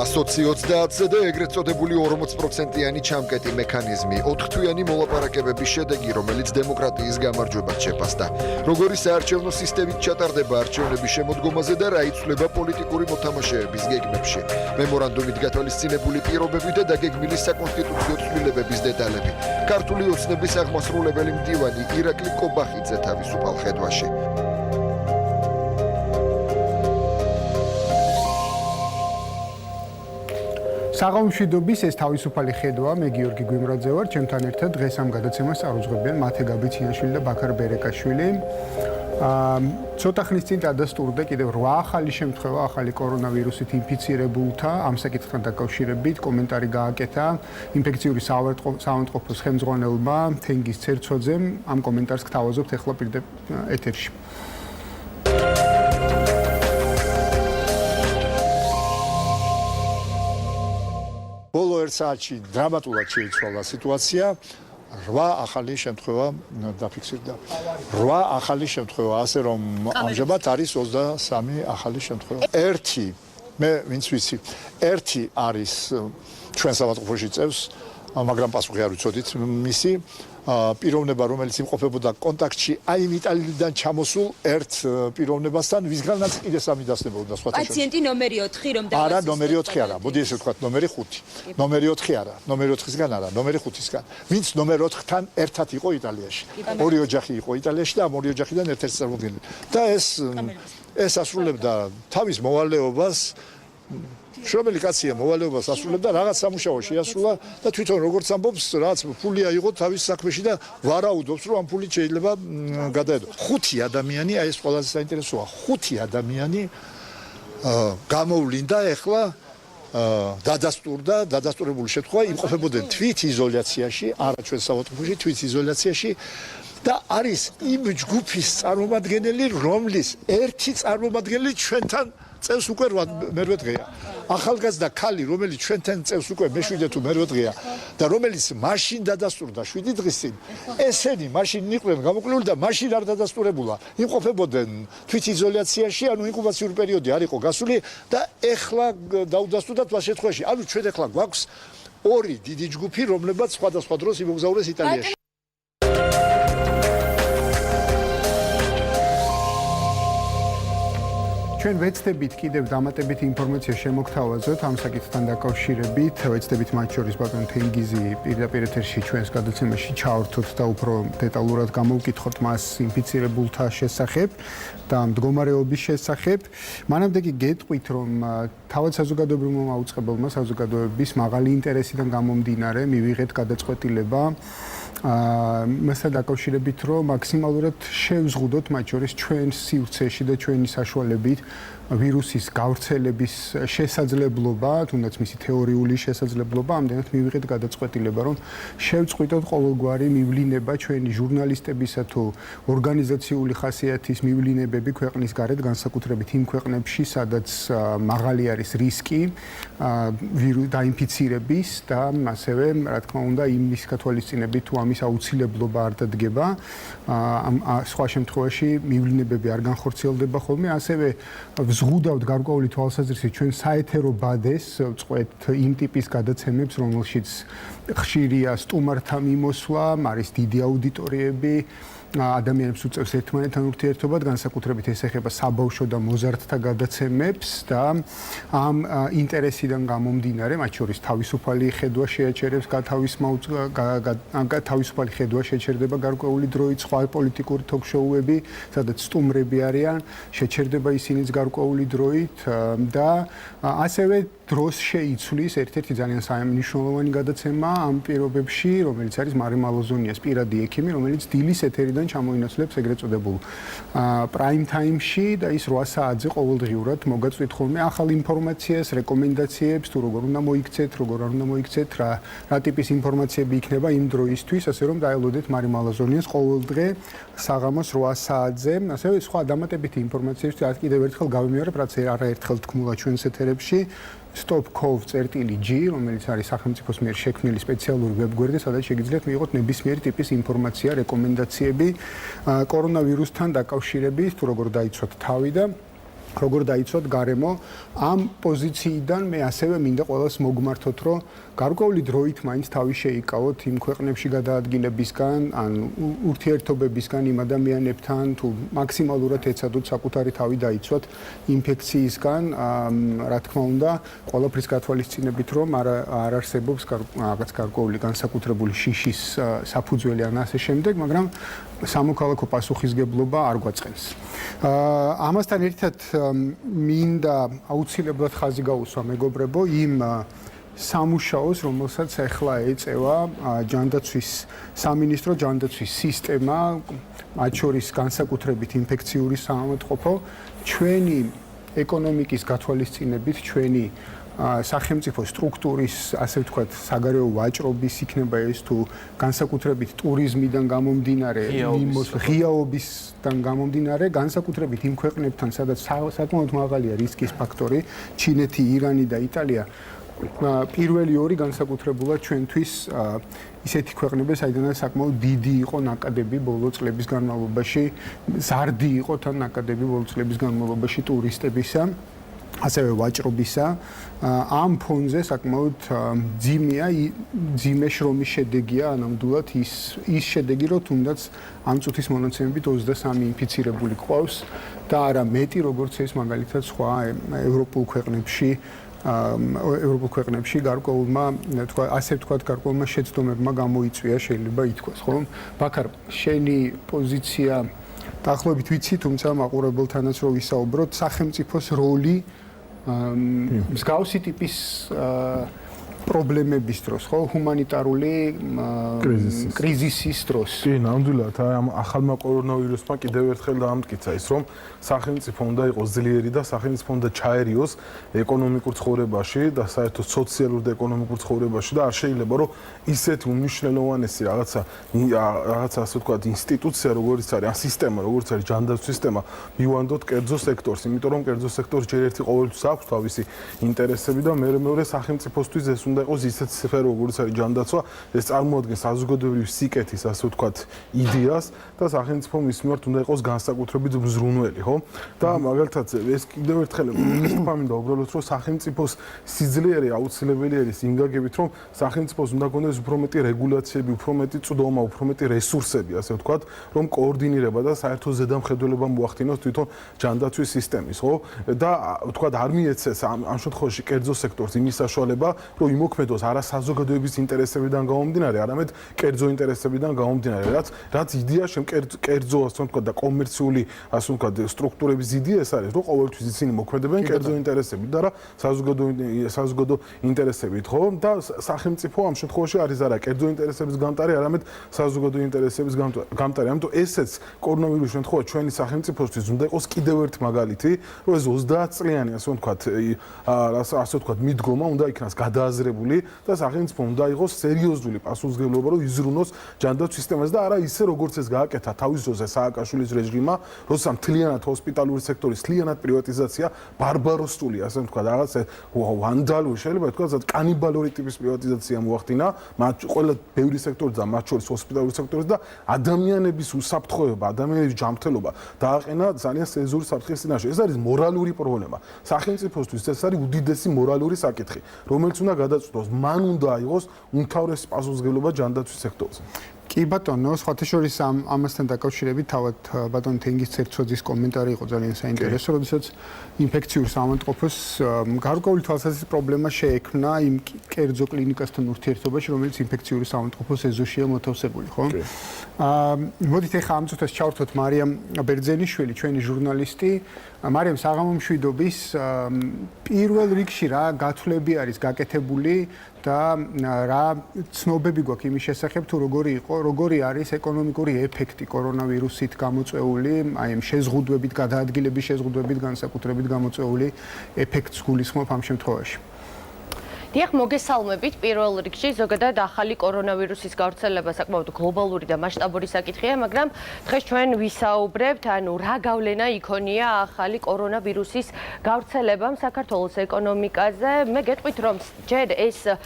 120-ზე და ეგრეთ წოდებული 40%-იანი ჩამკეტი მექანიზმი, 4-თვიანი მოლაპარაკებების შედეგი, რომელიც დემოკრატიის გამარჯვებას შეფასდა. Როგორი საარჩევნო სისტემით ჩატარდება არჩევნების შემოდგომაზე და რა იცვლება პოლიტიკური მოთამაშეების გეგმებში. მემორანდუმით გათვალისწინებული პირობები და დაგეგმილი საკონსტიტუციო ცვლილებების დეტალები. ქართული ოცნების აღმასრულებელი მდივანი ირაკლი კობახიძე თავისუფალ ხედვაში. საღამომშვიდობის ეს თავისუფალი ხედვა, მე გიორგი გვიმრაძე ვარ, ჩემთან ერთად დღეს ამ გადაცემას წარუძღვებიან მათე გაბიცინაშვილი და ბაქარ ბერეკაშვილი. ცოტა ხნის წინ დადასტურდა კიდევ 8 ახალი შემთხვევა ახალი კორონავირუსით ინფიცირებულთა, ამ საკითხთან დაკავშირებით კომენტარი გააკეთა ინფექციური საავადმყოფოს ხელმძღვანელმა თენგიზ ცერცვაძემ. ამ კომენტარს გთავაზობთ ახლა პირდაპირ ეთერში. ბოლო ერთ საათში დრამატულად შეიცვალა სიტუაცია. 8 ახალი შემთხვევა დაფიქსირდა. 8 ახალი შემთხვევა, ასე რომ ამჟამად არის 23 ახალი შემთხვევა. ერთი, მე ვინც ვიცი, ერთი არის ჩვენ საავადმყოფოში წევს, მაგრამ პასუხი არ ვიცოდით მისი პიროვნება, რომელიც იმყოფებოდა კონტაქტში აი იმ იტალიიდან ჩამოსულ ერთ პიროვნებასთან, ვისგანაც კიდე სამი დასნებოდა სხვათა შორის. პაციენტი ნომერი 4 რომ არა, ნომერი 4 არა, მოდი ესე ვთქვათ, ნომერი 5. ნომერი 4 არა, ნომერი 4-ისგან არა, ნომერი 5-ისგან. ვინც ნომერ 4-თან ერთად იყო იტალიაში. ორი ოჯახი იყო იტალიაში და ამ ორი ოჯახიდან ერთ-ერთი წარმოადგენელი. და ეს ასრულებდა თავის მოვალეობას შრომელი კაცია მოვალეობას ასრულებდა, რაღაც სამუშაოში ასრულა და თვითონ როგორც ამბობს, რაც ფული აიღო თავის საქმეში და ვარაუდობს, რომ ამ ფულით შეიძლება გადაედო. 5 ადამიანი, აი ეს ყველაზე საინტერესოა, 5 ადამიანი გამოვლინდა ეხლა დადასტურებული შემთხვევა იმყოფებოდნენ თვით იზოლაციაში, არა ჩვენ საავადმყოფოში, თვით იზოლაციაში და არის იმ ჯგუფის წარმომადგენელი, რომლის ერთი წარმომადგენელი ჩვენთან წელს უკვე მერვე დღეა. ახალგაზრდა ქალი, რომელიც ჩვენთან წელს უკვე მე-7 თუ მერვე დღეა და რომელიც მაშინ დადასტურდა 7 დღის წინ, ესენი მაშინ იყვნენ გამოკლებული და მაშინ არ დადასტურებულა. იმყოფებოდნენ თვით იზოლაციაში, ანუ ინკუბაციური პერიოდი არ იყო გასული და ეხლა დაუდასტურდათ მას შემთხვევაში. ანუ ჩვენ ეხლა გვაქვს ორი დიდი ჯგუფი, რომლებიც სხვადასხვა დროს იმოგზაურეს იტალიაში. ჩვენ ვეცდებით კიდევ დამატებით ინფორმაცია შემოგთავაზოთ ამ საკითხთან დაკავშირებით. ვეცდებით მათ შორის ბატონ თენგიზი პირდაპირ ეთერში ჩვენს გადაცემაში ჩავრთოთ და უფრო დეტალურად გამოვკითხოთ მას ინფიცირებულთა შესახებ და მდგომარეობის შესახებ. მანამდე კი გეტყვით, რომ თავად საზოგადოებრივმა მაუწყებელმა საზოგადოების მაღალი ინტერესიდან გამომდინარე მივიღეთ გადაწყვეტილება მასთან დაკავშირებით, რომ მაქსიმალურად შევზღუდოთ მათ შორის ჩვენ სივრცეში და ჩვენი საშუალებით ვირუსის გავრცელების შესაძლებლობა, თუნდაც მისი თეორიული შესაძლებლობა, ამდენად მივიღეთ გადაწყვეტილება, რომ შევწყვიტოთ ყოველგვარი მივლინება ჩვენი ჟურნალისტებისა თუ ორგანიზაციული ხასიათის მივლინებები ქვეყნის გარეთ, განსაკუთრებით იმ ქვეყნებში, სადაც მაღალი არის რისკი დაინფიცირების და ასევე, რა თქმა უნდა, იმის გათვალისწინებით თუ ამის აუცილებლობა არ დადგება, სხვა შემთხვევაში მივლინებები არ განხორციელდება ხოლმე, ასევე ვზღუდავთ გარკვეული თვალსაზრისით ჩვენ საეთერო ბადეს წყვეთ იმ ტიპის გადაცემებს, რომელშიც ხშირია სტუმართა მიმოსვლა, არის დიდი აუდიტორიები, ადამიანებს უწევს ერთმანეთთან ურთიერთობად, განსაკუთრებით ეს ეხება საბავშვო და მოზარდთა გადაცემებს და ამ ინტერესიდან გამომდინარე, მათ შორის თავისუფალი ხედვა შეაჩერებს თავისუფალი ხედვა შეჩერდება გარკვეული დროით, სხვა პოლიტიკური თოქ-შოუები, სადაც სტუმრები არიან, შეჩერდება ისინიც გარკვეული დროით და ასევე დროს შეიცვლის ერთ-ერთი ძალიან მნიშვნელოვანი გადაცემა ამ პირობებში, რომელიც არის მარიამ ალოზონიას პირადი ექიმი, რომელიც დილის ეთერიდან ჩამოინაცვლებს ეგრეთ წოდებულ პრაიმ ტაიმში და ის 8 საათზე ყოველდღიურად მოგაწვით ხოლმე ახალ ინფორმაციას, რეკომენდაციებს, თუ როგორ უნდა მოიქცეთ, როგორ არ უნდა მოიქცეთ, რა ტიპის ინფორმაციები იქნება იმ დროისთვის, ასე რომ დაელოდეთ მარიამ ალოზონიას ყოველდღე საღამოს 8 საათზე. ასევე სხვა დამატებითი ინფორმაციისთვის კიდევ ერთხელ გავიმეორებ, რაც არაერთხელ თქმულა ჩვენს ეთერებში. stop.gov.g, რომელიც არის სახელმწიფოს მიერ შექმნილი სპეციალური ვებგვერდი, სადაც შეგიძლიათ მიიღოთ ნებისმიერი ტიპის ინფორმაცია, რეკომენდაციები კორონავირუსთან დაკავშირებით, თუ როგორ დაიცვათ თავი და როგორ დაიცვათ გარემო ამ პოზიციიდან მე ასევე მინდა ყველას მოგმართოთ რომ გარკვეული დროით მაინც თავი შეიკავოთ იმ ქვეყნებში გადაადგილებისგან ან ურთიერთობებისგან იმ ადამიანებთან თუ მაქსიმალურად ეცადოთ საკუთარი თავი დაიცვათ ინფექციისგან რა თქმა უნდა ყველაფრის გათვალისწინებით რომ არ არსებობს რაღაც გარკვეული განსაკუთრებული შიშის საფუძველი ან ასე შემდეგ მაგრამ სამოქალაქო პასუხისგებლობა არ გვაწყენს ამასთან ერთად მინდა აუცილებლად ხაზი გაუსვა მეგობრებო იმ სამუშაოს, რომელსაც ახლა ეწევა ჯანდაცვის სამინისტრო, ჯანდაცვის სისტემა, მათ შორის განსაკუთრებით ინფექციური საავადმყოფო, ჩვენი ეკონომიკის გათვალისწინებით, ჩვენი სახელმწიფო სტრუქტურის, ასე ვთქვათ, საგარეო ვაჭრობის იქნება ეს თუ განსაკუთრებით ტურიზმიდან გამომდინარე, ღიაობისგან გამომდინარე, განსაკუთრებით იმ ქვეყნებთან, სადაც საკმაოდ მაღალია რისკის ფაქტორი, ჩინეთი, ირანი და იტალია პირველი ორი განსაკუთრებულად ჩვენთვის ისეთი ქვეყნები, საიდანაც საკმაოდ დიდი იყო ნაკადები ბოლო წლების განმავლობაში, ზარდი იყო თან ნაკადები ბოლო წლების განმავლობაში ტურისტებისა, ასევე ვაჭრობისა. ამ ფონზე საკმაოდ ძიმე შრომის შედეგია ნამდვილად ის შედეგი, რომ თუნდაც ამ წუთის მონაცემებით 23 ინფიცირებული ყავს და არა მეტი, როგორც ეს მაგალითად სხვა ევროპულ ქვეყნებში გარკვეულმა, ასე ვთქვათ, გარკვეულმა შეცდომებმა გამოიწვია, შეიძლება ითქვას, ხო? ბაქარ, შენი პოზიცია დაახლოებით ვიცი, თუმცა მაყურებელთანაც რო ვისაუბროთ, სახელმწიფოს როლი მსგავსი ტიპის პრობლემების დროს, ხო, ჰუმანიტარული კრიზისის დროს. კი, ნამდვილად, აი ამ ახალმა კორონავირუსმა კიდევ ერთხელ დაამტკიცა ის, რომ სახელმწიფო უნდა იყოს ძლიერი და სახელმწიფო უნდა ჩაერიოს ეკონომიკურ ცხოვრებაში და საერთოდ სოციალურ და ეკონომიკურ ცხოვრებაში და არ შეიძლება რომ ისეთი უმნიშვნელოვანესი რაღაცა ასე ვთქვათ ინსტიტუცია როგორც არის ან სისტემა როგორც არის ჯანდაცვის სისტემა მივანდოთ კერძო სექტორს, იმიტომ რომ კერძო სექტორს ჯერ ერთი ყოველთვის აქვს თავისი ინტერესები და მეორე სახელმწიფოსთვის ეს უნდა იყოს ისეთი სფერო როგორც არის ჯანდაცვა, ეს წარმოადგენს საზოგადოებრივი სიკეთის ასე ვთქვათ იდეას და სახელმწიფო მის მიმართ უნდა იყოს განსაკუთრებით მზრუნველი. და მაგალითად ეს კიდევ ერთხელ მინდა უბრალოდ რომ სახელმწიფოს სიძლიერე აუცილებელი არის იმ გაგებით რომ სახელმწიფოს უნდა გქონდეს უფრო მეტი რეგულაციები, უფრო მეტი წვდომა, უფრო მეტი რესურსები, ასე ვთქვათ, რომ კოორდინირება და საერთო ზედამხედველობა მოახდინოს თვითონ ჯანდაცვის სისტემის, ხო? და ვთქვათ არ მიეცეს ამ შემთხვევაში კერძო სექტორს იმის საშუალება, რომ იმოქმედოს არა საზოგადოების ინტერესებიდან გამომდინარე, არამედ კერძო ინტერესებიდან გამომდინარე, რაც იდეა კერძო ასე ვთქვათ და კომერციული ასე ვთქვათ სტრუქტურების იდეა ეს არის, რომ ყოველთვის ისინი მოქმედებენ კერძო ინტერესებით და რა საზოგადო ინტერესებით, ხო? და სახელმწიფო ამ შემთხვევაში არის არა კერძო ინტერესების გამტარი, არამედ საზოგადო ინტერესების გამტარი. ამიტომ ესეც კორონავირუსის შემთხვევაში ჩვენი სახელმწიფოსთვის უნდა იყოს კიდევ ერთ მაგალითი, რომ ეს 30 წლიანი ასე ვთქვათ მიდგომა უნდა იქნას გადააზრებული და სახელმწიფო უნდა იყოს სერიოზული პასუხისმგებლობა, რომ იზრუნოს ჯანდაცვის სისტემას და არა ისე როგორც ეს გააკეთა თავის დროზე სააკაშვილის რეჟიმმა, როცა მთლიანად ჰოსპიტალური სექტორის მთლიანად პრივატიზაცია ბარბაროსული, ასე ვთქვათ, რაღაც ვანდალური, შეიძლება ვთქვათ, კანიბალური ტიპის პრივატიზაცია მოახდინა, მათ ყველა ბევრი სექტორი და მათ შორის ჰოსპიტალური სექტორის და ადამიანების უსაფრთხოება, ადამიანების ჯანმრთელობა დააყენა ძალიან სერიოზული საფრთხის წინაშე. ეს არის მორალური პრობლემა. სახელმწიფოსთვის ეს არის უდიდესი მორალური საკითხი, რომელიც უნდა გადაწყვეტოს, მან უნდა აიღოს უმთავრესი პასუხისმგებლობა ჯანდაცვის სექტორზე. კი ბატონო, სხვათა შორის ამასთან დაკავშირებით თავად ბატონ თენგის ცერცოძის კომენტარი იყო ძალიან საინტერესო, როდესაც ინფექციურ საავადმყოფოს გარკვეული თვალსაზრისით პრობლემა შეექმნა იმ კერძო კლინიკასთან ურთიერთობაში, რომელიც ინფექციური საავადმყოფოს ეზოშია მოთავსებული, ხო? მოდით ახლა ამ წუთას ჩავთოთ მარიამ ბერძენიშვილი, ჩვენი ჟურნალისტი. მარიამ, საღამომშვიდობის პირველ რიგში რა გათვლები არის გაკეთებული და რა ცნობები გვაქვს იმის შესახებ თუ როგორი არის ეკონომიკური ეფექტი კორონავირუსით გამოწვეული, აი ამ შეზღუდვებით, გადაადგილების შეზღუდვებით განსაკუთრებით გამოწვეული ეფექტს გულისხმობ ამ შემთხვევაში. დიახ, მოგესალმებით. პირველ რიგში ზოგადად ახალი კორონავირუსის გავრცელება საკმაოდ გლობალური და მასშტაბური საკითხია, მაგრამ დღეს ჩვენ ვისაუბრებთ, რა გავლენა იქონია ახალი კორონავირუსის გავრცელებამ საქართველოს ეკონომიკაზე. მე გეტყვით, რომ ჯერ ეს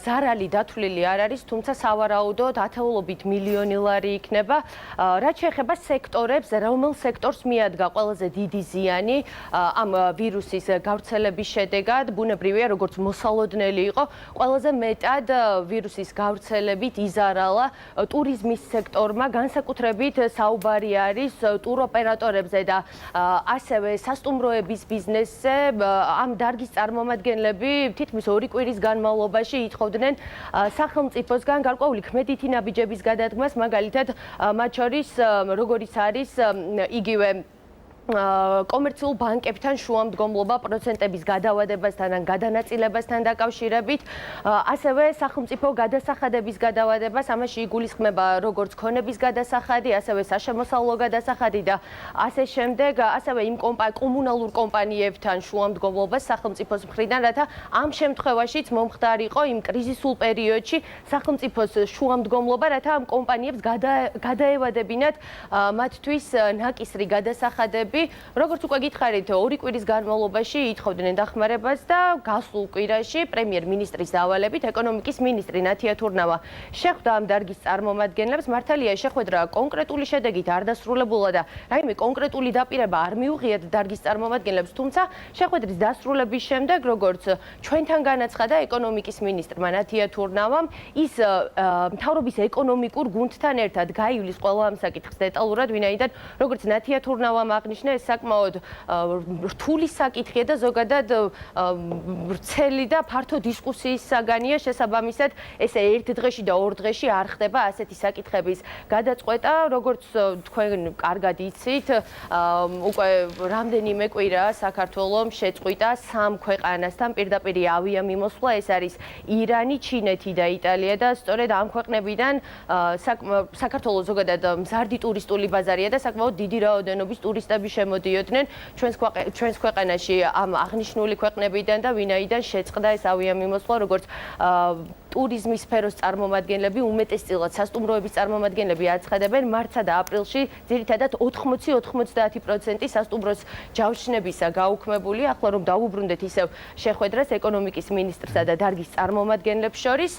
ზარალი დათვლილი არ არის, თუმცა სავარაუდოდ ათეულობით მილიონი ლარი იქნება. რაც შეეხება სექტორებს, რომელ სექტორს მიადგა ყველაზე დიდი ზიანი ამ ვირუსის გავრცელების შედეგად, ბუნებრივია, როგორც მოსალოდნელი იყო, ყველაზე მეტად ვირუსის გავრცელებით იზარალა ტურიზმის სექტორმა, განსაკუთრებით საუბარი არის ტუროპერატორებზე და ასევე სასტუმროების ბიზნესზე. ამ დარგის წარმომადგენლები თითქმის 2 კვირის განმავლობაში ითხოვდნენ სახელმწიფოსგან გარკვეული ქმედითი ნაბიჯების გადადგმას, მაგალითად, მათ შორის როგორიც არის იგივე კომერციულ ბანკებთან შუამდგომლობა პროცენტების გადავადებასთან ან გადანაწილებასთან დაკავშირებით, ასევე სახელმწიფო გადასახადების გადავადებას, ამაში იგულისხმება როგორც ქონების გადასახადი, ასევე საშემოსავლო გადასახადი და ასე შემდეგ, ასევე იმ კომუნალურ კომპანიებთან შუამდგომლობას სახელმწიფოს მხრიდან, რათა ამ შემთხვევაშიც მომხდარიყო იმ კრიზისულ პერიოდში სახელმწიფოს შუამდგომლობა, რათა ამ კომპანიებს გადაევადებინათ მათთვის ნაკისრი გადასახადები. როგორც უკვე გითხარით, 2 კვირის განმავლობაში ითხოვდნენ დახმარებას და გასულ კვირაში პრემიერ-მინისტრის დავალებით ეკონომიკის მინისტრი ნათია თურნავა შეხვდა ამ დარგის წარმომადგენლებს. მართალია, შეხვედრა კონკრეტული შედეგით არ დასრულებულა და რაიმე კონკრეტული დაპირება არ მიუღიათ დარგის წარმომადგენლებს, თუმცა შეხვედრის დასრულების შემდეგ, როგორც ჩვენთან განაცხადა ეკონომიკის მინისტრმა ნათია თურნავამ, ის მთავრობის ეკონომიკურ გუნდთან ერთად გაივლის ყველა ამ საკითხს დეტალურად, ვინაიდან როგორც ნათია თურნავამ აღნიშნა, ეს საკმაოდ რთული საკითხია და ზოგადად ვრცელი და ფართო დისკუსიის საგანია. შესაბამისად, ესე ერთ დღეში და ორ დღეში არ ხდება ასეთი საკითხების გადაწყვეტა. როგორც თქვენ კარგად იცით, უკვე რამდენიმე კვირაა საქართველოს შეწყვიტა 3 ქვეყანასთან პირდაპირი ავიამიმოსვლა. ეს არის ირანი, ჩინეთი და იტალია და სწორედ ამ ქვეყნებიდან საქართველოს ზოგადად მზარდი ტურისტული ბაზარია და საკმაოდ დიდი რაოდენობის ტურისტები შემოდიოდნენ ჩვენს ქვეყანაში ამ აღნიშნული ქვეყნებიდან და ვინაიდან შეწყდა ეს ავიამიმოსვლა, როგორც ტურიზმის სფეროს წარმომადგენლები, უმეტესწილად სასტუმროების წარმომადგენლები აცხადებენ, მარტსა და აპრილში ძირითადად 80-90% სასტუმროს ჯავშნებისა გაუქმებული. ახლა რომ დავუბრუნდეთ ისევ შეხვედრას ეკონომიკის მინისტრსა და დარგის წარმომადგენლებს შორის,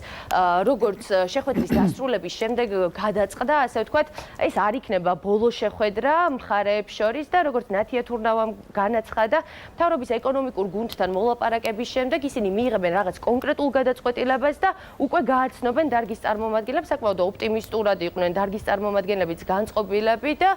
როგორც შეხვედრის დასრულების შემდეგ გადაწყდა, ასე ვთქვათ, ეს არ იქნება ბოლო შეხვედრა მხარეებს შორის და როგორც ნათია თურნავამ განაცხადა, მთავრობის ეკონომიკურ გუნდთან მოლაპარაკების შემდეგ ისინი მიიღებენ რაღაც კონკრეტულ გადაწყვეტილებას და უკვე გააცნობენ დარგის წარმომადგენლებს. საკმაოდ ოპტიმისტურად იყვნენ დარგის წარმომადგენლებიც განწყობილები და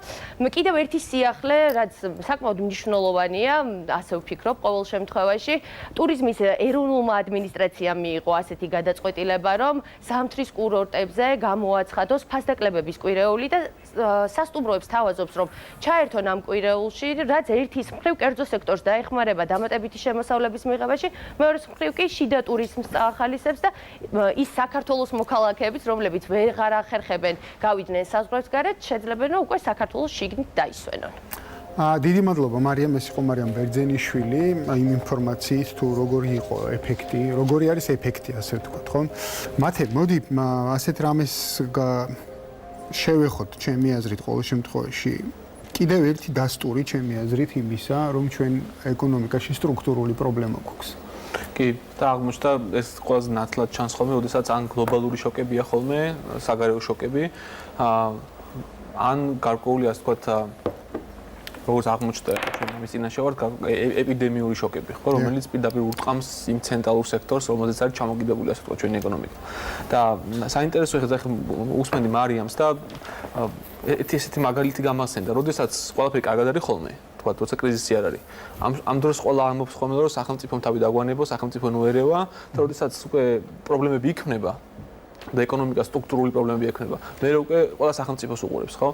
კიდევ ერთი სიახლე, რაც საკმაოდ მნიშვნელოვანია, ასე ვფიქრობ, ყოველ შემთხვევაში, ტურიზმის ეროვნულმა ადმინისტრაციამ მიიღო ასეთი გადაწყვეტილება, რომ ზამთრის კურორტებზე გამოაცხადოს ფასდაკლებების კვირეული და სასტუმროებს თავაზობს, რომ ჩაერთონ ამ კვირეულში, რაც ერთის მხრივ კერძო სექტორს დაეხმარება დამატებითი შემოსავლების მიღებაში, მეორეს მხრივ კი შიდა ტურიზმს ახალისებს და ის საქართველოს მოქალაქეებიც, რომლებიც ვეღარ ახერხებენ გავიდნენ საზღვრებს გარეთ, შეძლებენ რომ უკვე საქართველოს შიგნით დაისვენონ. დიდი მადლობა მარიამ, ეს იყო მარიამ ბერძენიშვილი იმ ინფორმაციით თუ როგორი იყო ეფექტი, როგორი არის ეფექტი, ასე ვთქვათ, ხო? მათე, მოდი ასეთ რამეს შევეხოთ ჩემი აზრით ყოველ შემთხვევაში. კიდევ ერთი დასტური ჩემი აზრით იმისა, რომ ჩვენ ეკონომიკაში სტრუქტურული პრობლემა გვაქვს. კი, და აღმოჩნდა ეს ყველაზე ნათლად ჩანს ხოლმე, როდესაც ან გლობალური შოკებია ხოლმე, საგარეო შოკები, ან გარკვეული, ასე ვთქვათ, როგორც აღმოჩნდა ჩვენ ამის წინაშე ვართ, ეპიდემიური შოკები, ხო, რომელიც პირდაპირ ურტყამს იმ ცენტრალურ სექტორს, რომელზეც არის ჩამოკიდებული, ასე ვთქვათ, ჩვენი ეკონომიკა. და საინტერესო ეხლა უსმენდი მარიამს და ესეთი მაგალითი გამახსენდა, როდესაც ყველაფერი კარგად არის ხოლმე, თქვათ, როცა კრიზისი არ არის. ამ დროს ყველა ამბობს ხოლმე, რომ სახელმწიფომ თავი დაგვანებო, სახელმწიფო ნუერევა და როდესაც უკვე პრობლემები იქმნება და ეკონომიკა სტრუქტურული პრობლემები ექნება. მე უკვე ყველა სახელმწიფოს უყურებს, ხო?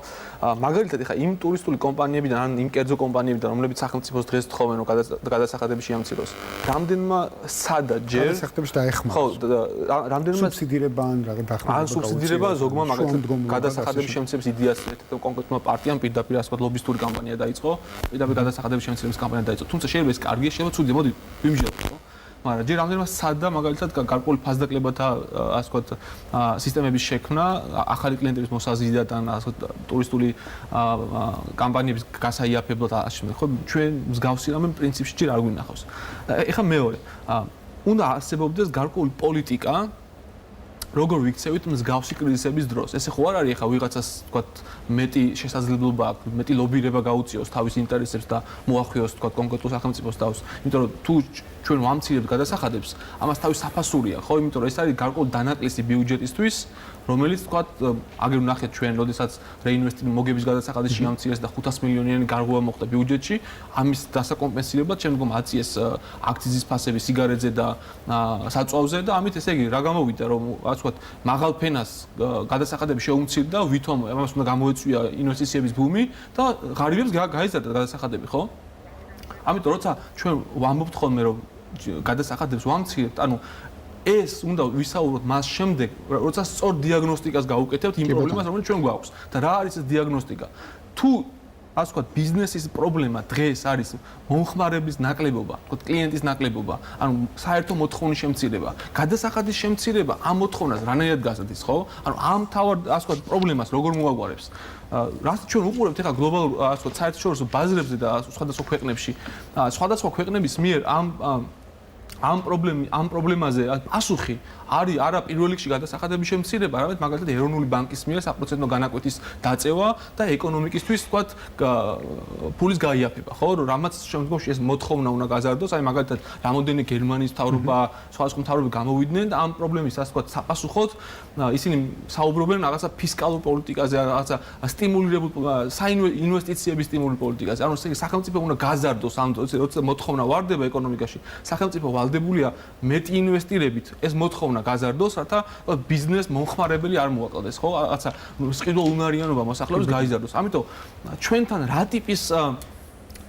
მაგალითად, ეხა იმ ტურისტული კომპანიებიდან ან იმ კერძო კომპანიებიდან, რომლებიც სახელმწიფოს დღეს თხოვენ, რომ გადასახადები შეამციროს. რამდენმა სადად ჯერ გადასახადებს დაეხმაროს. ხო, რამდენმა სუბსიდირება ან რაღაც დახმარება. ან სუბსიდირება ზოგმა მაგალითად გადასახადების შემცირების იდეას კონკრეტულმა პარტიამ პირდაპირ ასე ვთქვათ ლობისტური კამპანია დაიწყო, პირდაპირ გადასახადების შემცირების კამპანია დაიწყო. თუმცა შეიძლება ეს კარგია, შეიძლება ცუდია, მოდი ვიმჟელოთ, ხო? მაგრამ ჯერ რამდენიმე სადა მაგალითად გარკვეული ფასდაკლებათა ასე ვთქვათ სისტემების შექმნა, ახალი კლიენტების მოსაზიდად ან ასე ვთქვათ ტურისტული კამპანიების გასაიაფებლად ასე ხო ჩვენ მსგავსი რამე პრინციპში ჯერ არ გვინახავს. ეხლა მეორე, უნდა არსებობდეს გარკვეული პოლიტიკა როგორ ვიქცევით მსგავსი კრიზისების დროს. ესე ხო არ არის ახლა ვიღაცას თქვათ მეტი შესაძლებლობა აქვს, მეტი ლობირება გაუწიოს თავის ინტერესებს და მოახვიოს თქვათ კონკრეტულ სახელმწიფოს თავს. იმიტომ რომ თუ ჩვენ ვამცირებთ გადასახადებს, ამას თავის საფასურია, ხო? იმიტომ რომ ეს არის გარკვეული დანაკლისი ბიუჯეტისთვის, რომელიც თქვათ აგერ ვნახეთ ჩვენ, როდესაც რეინვესტირების მოგების გადასახადის შეამცირეს და 500 მილიონიანი გარღვევა მოხდა ბიუჯეტში, ამის დასაკომპენსირებლად შემდგომ აწიეს აქციზის ფასები სიგარეტზე და საწვავზე და ამით ესე იგი რა გამოვიდა, რომ ასე ვთქვათ, მაღალ ფენას გადასახადები შეუმცირდა, ვითომ ამას უნდა გამოეწვია ინვესტიციების ბუმი და ღარიბებს გაიზარდა გადასახადები, ხო? ამიტომ როცა ჩვენ ვამბობთ ხოლმე რომ გადასახადებს ვამცირებთ, ანუ ეს უნდა ვისაუბროთ მას შემდეგ, როცა სწორ დიაგნოსტიკას გავუკეთებთ იმ პრობლემას, რომელიც ჩვენ გვაქვს. და რა არის ეს დიაგნოსტიკა? თუ ასე ვთქვათ, ბიზნესის პრობლემა დღეს არის მომხმარებლის ნაკლებობა, ვთქვათ, კლიენტის ნაკლებობა, ანუ საერთო მოთხოვნის შემცირება, გადასახადის შემცირება ამ მოთხოვნას რანაირად გაზრდის, ხო? ანუ ამ თავად ასე ვთქვათ, პრობლემას როგორ მოაგვარებს? რაც ჩვენ უყურებთ ახლა გლობალურ ასე ვთქვათ, საერთაშორისო ბაზრებზე და სხვადასხვა ქვეყნებში, სხვადასხვა ქვეყნების მიერ ამ პრობლემაზე პასუხი არის არა პირველ რიგში გადასახადების შემცირება, არამედ მაგალითად ეროვნული ბანკის მიერ საპროცენტო განაკვეთის დაწევა და ეკონომიკისთვის თქვათ ფულის გაიაფება, ხო? რამაც შემდგომში ეს მოთხოვნა უნდა გაზარდოს, აი მაგალითად რამოდენი გერმანიის მთავრობა, სხვადასხვა მთავრობები გამოვიდნენ და ამ პრობლემის ასე ვთქვათ საპასუხოდ ისინი საუბრობენ რაღაცა ფისკალურ პოლიტიკაზე, რაღაცა სტიმულირებულ ინვესტიციების სტიმულირებულ პოლიტიკაზე. ანუ ესე იგი სახელმწიფო უნდა გაზარდოს ამ როცა მოთხოვნა ვარდება ეკონომიკაში, სახელმწიფო ვალდებულია მეტი ინვესტირებით ეს მოთხოვნა გაზარდოს, რათა ბიზნეს მომხმარებელი არ მოაკლდეს, ხო? რაღაცა სყიდულ უნარიანობა მოსახლეობის გაიზარდოს. ამიტომ ჩვენთან რა ტიპის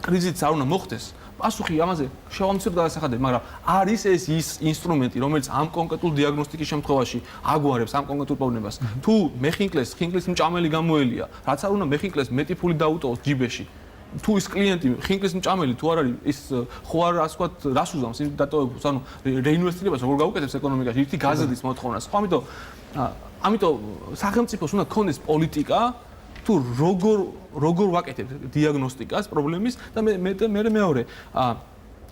კრიზისიც არ უნდა მოხდეს, პასუხი ამაზე შევამცირებთ გადასახადები, მაგრამ არის ეს ის ინსტრუმენტი, რომელიც ამ კონკრეტულ დიაგნოსტიკის შემთხვევაში აგვარებს ამ კონკრეტულ პრობლემას. თუ მეხინკლეს, ხინკლის მჭამელი გამოელია, რაც არ უნდა მეხინკლეს მეტი ფული დაუტოვოს ჯიბეში. თუ ის კლიენტი ხინკლის მჭამელი თუ არ არის ის ხო არ ასე ვთქვათ რას უზამს იმ დატოვებას, ანუ რეინვესტირებას როგორ გაუკეთებს ეკონომიკაში, ერთი გაზრდის მოთხოვნას, ხო? ამიტომ სახელმწიფოს უნდა ქონდეს პოლიტიკა თუ როგორ ვაკეთებთ დიაგნოსტიკას პრობლემის და მე მეორე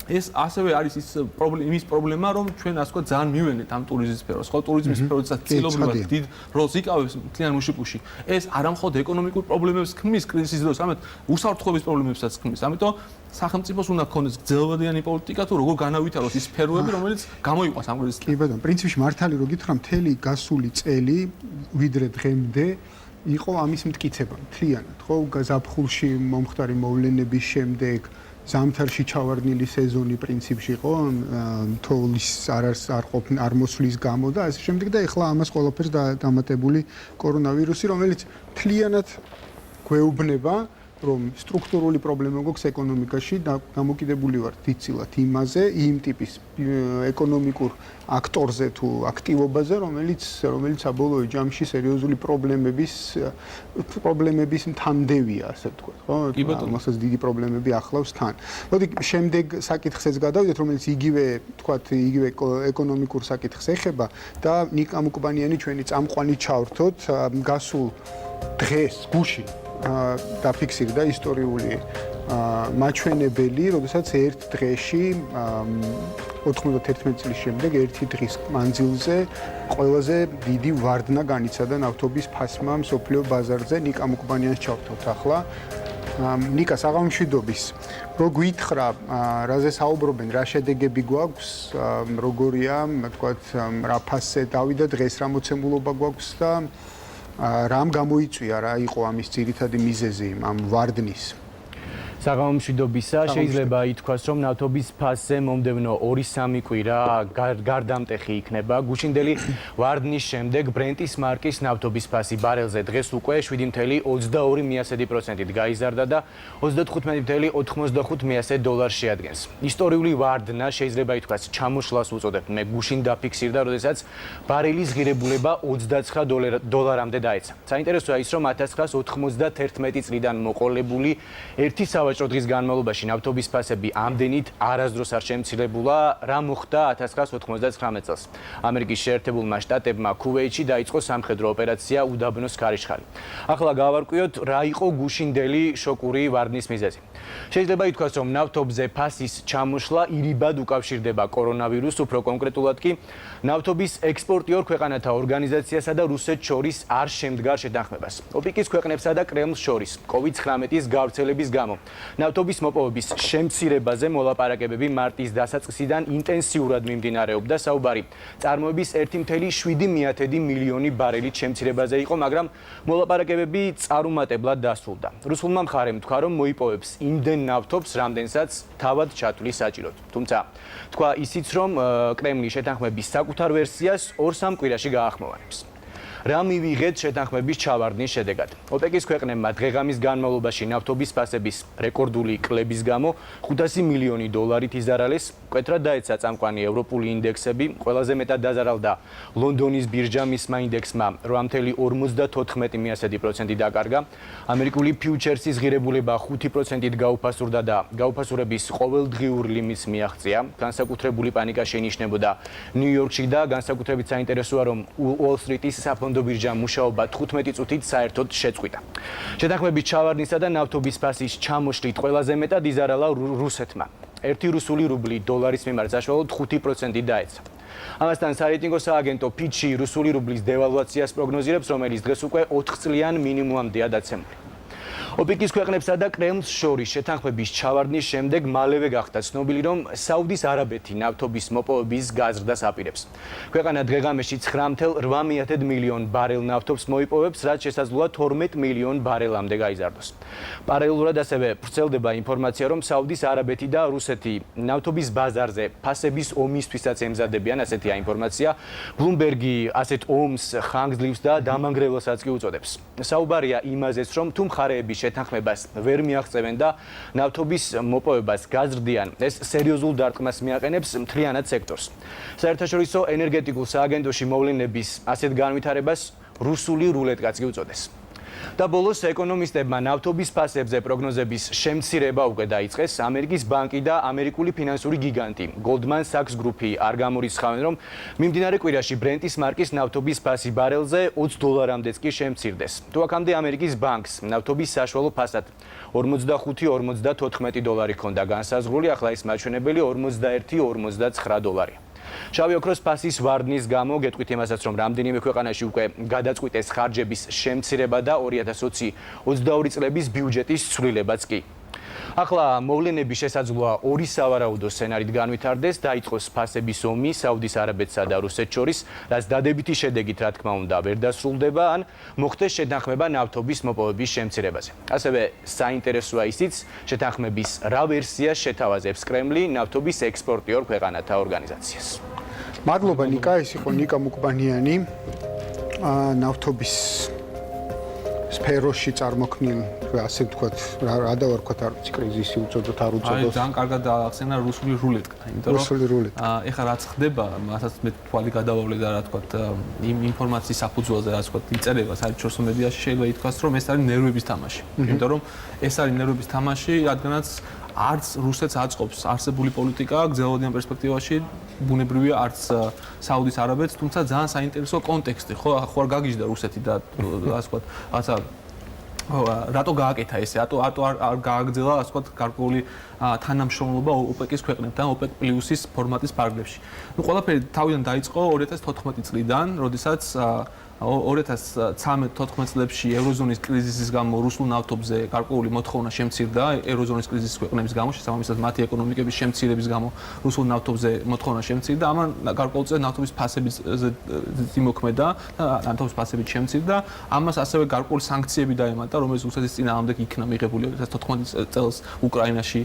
ეს ასევე არის იმის პრობლემა, რომ ჩვენ ასე ვთქვათ ძალიან მივენეთ ამ ტურიზმის სფეროს, ხო? ტურიზმის სფეროსაც წილობრივად დიდ როლს იკავებს მთლიან მუშიკუში. ეს არა მხოლოდ ეკონომიკურ პრობლემებს ქმნის კრიზისის დროს, არამედ უსაფრთხოების პრობლემებსაც ქმნის. ამიტომ სახელმწიფოს უნდა ქონდეს გრძელვადიანი პოლიტიკა თუ როგორ განავითაროს ის სფეროები, რომელიც გამოიყვანს ამ კრიზისს. კი ბატონო, პრინციპში მართალი რო გითხრა, მთელი გასული წელი ვიდრე დღემდე იყო ამის მტკიცება მთლიანად, ხო? გაზაფხულში მომხდარი მოვლენების შემდეგ ზამთარში ჩავარდნილი სეზონი პრინციპში იყო თოვლის არ მოსვლის გამო და ასე შემდეგ და ეხლა ამას ყველაფერს დამატებული კორონავირუსი, რომელიც მთლიანად გვეუბნება, რომ სტრუქტურული პრობლემა გვაქვს ეკონომიკაში და გამოკიდებული ვართ დიდწილად იმაზე, იმ ტიპის ეკონომიკურ აქტორზე თუ აქტივობაზე, რომელიც საბოლოო ჯამში სერიოზული პრობლემების მთამდევია, ასე ვთქვათ, ხო? ამასაც დიდი პრობლემები ახლავს თან. მოდი შემდეგ საკითხზეც გადავიდეთ, რომელიც იგივე ეკონომიკურ საკითხს ეხება და ნიკა მუკბანიანი ჩვენი წამყვანი ჩავრთოთ გასულ დღეს გუშინ დაფიქსირდა ისტორიული მაჩვენებელი, როდესაც ერთ დღეში 91 წლის შემდეგ ერთი დღის მანძილზე ყველაზე დიდი ვარდნა განიცადა ნავთობის ფასმა მსოფლიო ბაზარზე. ნიკა მუკბანიანს ჩავთვალთ ახლა. ნიკა, საღამომშვიდობის. რო გითხრა, რაზე საუბრობენ, რა შედეგები გვაქვს, როგორია, თქვათ, რა ფასზე დავიდა დღეს, რა მოცემულობა გვაქვს და რამ გამოიწვია, რა იყო ამის ძირითადი მიზეზი ამ ვარდნის? საღამომშვიდობისა, შეიძლება ითქვას, რომ ნავთობის ფასზე მომდევნო 2-3 კვირა გარდამტეხი იქნება. გუშინდელი ვარდნის შემდეგ ბრენტის მარკის ნავთობის ფასი ბარელზე დღეს უკვე 7.22% გაიზარდა და 35.95 დოლარს შეადგენს. ისტორიული ვარდნა შეიძლება ითქვას ჩამოშლას უწოდებთ. მე გუშინ დაფიქსირდა, როდესაც ბარელის ღირებულება 29 დოლარამდე დაეცა. საინტერესოა ის, რომ 1991 წლიდან მოყოლებული 1 სავაჭრო დღის განმავლობაში ნავთობის ფასები ამდენით არასდროს არ შემცირებულა, რა მოხდა 1999 წელს. ამერიკის შეერთებულმა შტატებმა ქუვეითში დაიწყო სამხედრო ოპერაცია უდაბნოს ქარიშხალი. ახლა გავარკვიოთ, რა იყო გუშინდელი შოკური ვარდნის მიზეზი. შეიძლება ითქვას, რომ ნავთობზე ფასის ჩამოშლა ირიბად უკავშირდება კორონავირუსს, უფრო კონკრეტულად კი ნავთობის ექსპორტიორ ქვეყანათა ორგანიზაციასა და რუსეთს შორის არ შემდგარ შეთანხმებას. ოპეკის ქვეყნებსა და კრემლს შორის COVID-19-ის გავრცელების გამო ნავთობის მოპოვების შემცირებაზე მოლაპარაკებები მარტის დასაწყისიდან ინტენსიურად მიმდინარეობდა. საუბარი წარმოების 1,7 მილიონი ბარელით შემცირებაზე იყო, მაგრამ მოლაპარაკებები წარუმატებლად დასრულდა. რუსულმა მხარემ თქვა, რომ მოიპოვებს იმდენ ნავთობს, რამდენსაც თავად ჩათვლის საჭიროდ. თუმცა თქვა ისიც, რომ კრემლი შეთანხმების საკუთარ ვერსიას 2-3 კვირაში გაახმოვანებს. რა მივიღეთ შეთანხმების ჩავარდნის შედეგად? ოპეკის ქვეყნებმა დღე-ღამის განმავლობაში ნავთობის ფასების რეკორდული კლების გამო 500 მილიონი დოლარით იზარალეს. მკვეთრად დაეცა წამყვანი ევროპული ინდექსები, ყველაზე მეტად დაზარალდა ლონდონის ბირჟა, მისმა ინდექსმა 8,54% დაკარგა. ამერიკული ფიუჩერსის ღირებულება 5%-ით გაუფასურდა და გაუფასურების ყოველდღიური ლიმიტს მიაღწია. განსაკუთრებული პანიკა შეინიშნებოდა ნიუ-იორკში და განსაკუთრებით საინტერესოა, რომ უოლ-სტრიტის საფონდო ბირჟა მუშაობა 15 წუთით საერთოდ შეწყვიტა. შეთანხმების ჩავარდნისა და ნავთობის ფასის ჩამოშლით ყველაზე მეტად იზარალა რუსეთმა. ერთი რუსული რუბლი დოლარის მიმართ საშუალოდ 5%-ით დაეცა. ამასთან სარეიტინგო სააგენტო ფიჩი რუსული რუბლის დევალვაციას პროგნოზირებს, რომელიც დღეს უკვე 4 წლიან მინიმუმამდეა დაცემული. ოპეკის ქვეყნებსა და კრემლს შორის შეთანხმების ჩავარდნის შემდეგ მალევე გახდა ცნობილი, რომ საუდის არაბეთი ნავთობის მოპოვების გაზრდას აპირებს. ქვეყანა დღე-ღამეში 9,8 მილიონ ბარელ ნავთობს მოიპოვებს, რაც შესაძლოა 12 მილიონ ბარელამდე გაიზარდოს. პარალელურად ასევე ვრცელდება ინფორმაცია, რომ საუდის არაბეთი და რუსეთი ნავთობის ბაზარზე ფასების ომისთვისაც ემზადებიან, ასეთია ინფორმაცია. ბლუმბერგი ასეთ ომს ხანგრძლივს და დამანგრევლასაც კი უწოდებს. საუბარია იმაზეც, რომ თუ მხარეები შეთანხმებას ვერ მიაღწევენ და ნავთობის მოპოვებას გაზრდიან, ეს სერიოზულ დარტყმას მიაყენებს მთლიანად სექტორს. საერთაშორისო ენერგეტიკულ სააგენტოში მოვლენების ასეთ განვითარებას რუსული რულეტკაც კი უწოდეს. და ბოლოს ეკონომისტებმა ნავთობის ფასებზე პროგნოზების შემცირება უკვე დაიწყეს. ამერიკის ბანკი და ამერიკული ფინანსური გიგანტი Goldman Sachs გრუპი არ გამორიცხავენ, რომ მიმდინარე კვირაში ბრენტის მარკის ნავთობის ფასი ბარელზე $20-მდეც კი შემცირდეს. თუ აქამდე ამერიკის ბანკს ნავთობის საშუალო ფასად 45-54 დოლარი ჰქონდა განსაზღვრული, ახლა ის მაჩვენებელი 41-49 დოლარია. შავი ოქროს ფასის ვარდნის გამო გეტყვით იმასაც, რომ რამდენიმე ქვეყანაში უკვე გადაწყვიტეს ხარჯების შემცირება და 2022 წლების ბიუჯეტის ცვლილებაც კი. ახლა მოვლენები შესაძლოა ორი სავარაუდო სცენარით განვითარდეს, დაიწყოს ფასების ომი საუდის არაბეთსა და რუსეთს შორის, რაც დადებითი შედეგით, რა თქმა უნდა, ვერ დასრულდება, ან მოხდეს შეთანხმება ნავთობის მოპოვების შემცირებაზე. ასევე საინტერესოა ისიც, შეთანხმების რა ვერსიას შეთავაზებს კრემლი ნავთობის ექსპორტიორ ქვეყანათა ორგანიზაციას. მადლობა ნიკა, ეს იყო ნიკა მუკბანიანი, ნავთობის სფეროში წარმოქმნილ, ასე ვთქვათ, რა დავარქვათ, არ ვიცი, კრიზისი უწოდოთ, არ უწოდოთ. აი, ძალიან კარგად დაახსენა რუსული რულეტკა, იმიტომ რომ რუსული რულეტკა. ეხლა რაც ხდება, მასაც მე თვალი გადავავლე და რა ვთქვათ, იმ ინფორმაციის საფუძველზე რა ვთქვათ, იწერება საერთაშორისო მედიაში, შეიძლება ითქვას, რომ ეს არის ნერვების თამაში. იმიტომ რომ ეს არის ნერვების თამაში, რადგანაც არც რუსეთს აწყობს არსებული პოლიტიკა გრძელვადიან პერსპექტივაში, ბუნებრივია არც საუდის არაბეთს, თუმცა ძალიან საინტერესო კონტექსტი, ხო, ახლა არ გაგიჟდა რუსეთი და ასე ვთქვათ, რაცა რატო გააკეთა ესე, რატო არ გააგრძელა, ასე ვთქვათ, გარკვეული თანამშრომლობა ოპეკის ქვეყნებთან, ოპეკ პლუსის ფორმატის ფარგლებში. ნუ ყველაფერი თავიდან დაიწყო 2014 წლიდან, როდესაც 2013-14 წლებში ევროზონის კრიზისის გამო რუსულ ნავთობზე გარკვეული მოთხოვნა შემცირდა, ევროზონის კრიზისის ქვეყნების გამო, შესაბამისად მათი ეკონომიკების შემცირების გამო რუსულ ნავთობზე მოთხოვნა შემცირდა, ამან გარკვეულწილად ნავთობის ფასების იმოქმედა და ნავთობის ფასები შემცირდა, ამას ასევე გარკვეული სანქციები დაემატა, რომელიც რუსეთის წინააღმდეგ იქნა მიღებული 2014 წელს უკრაინაში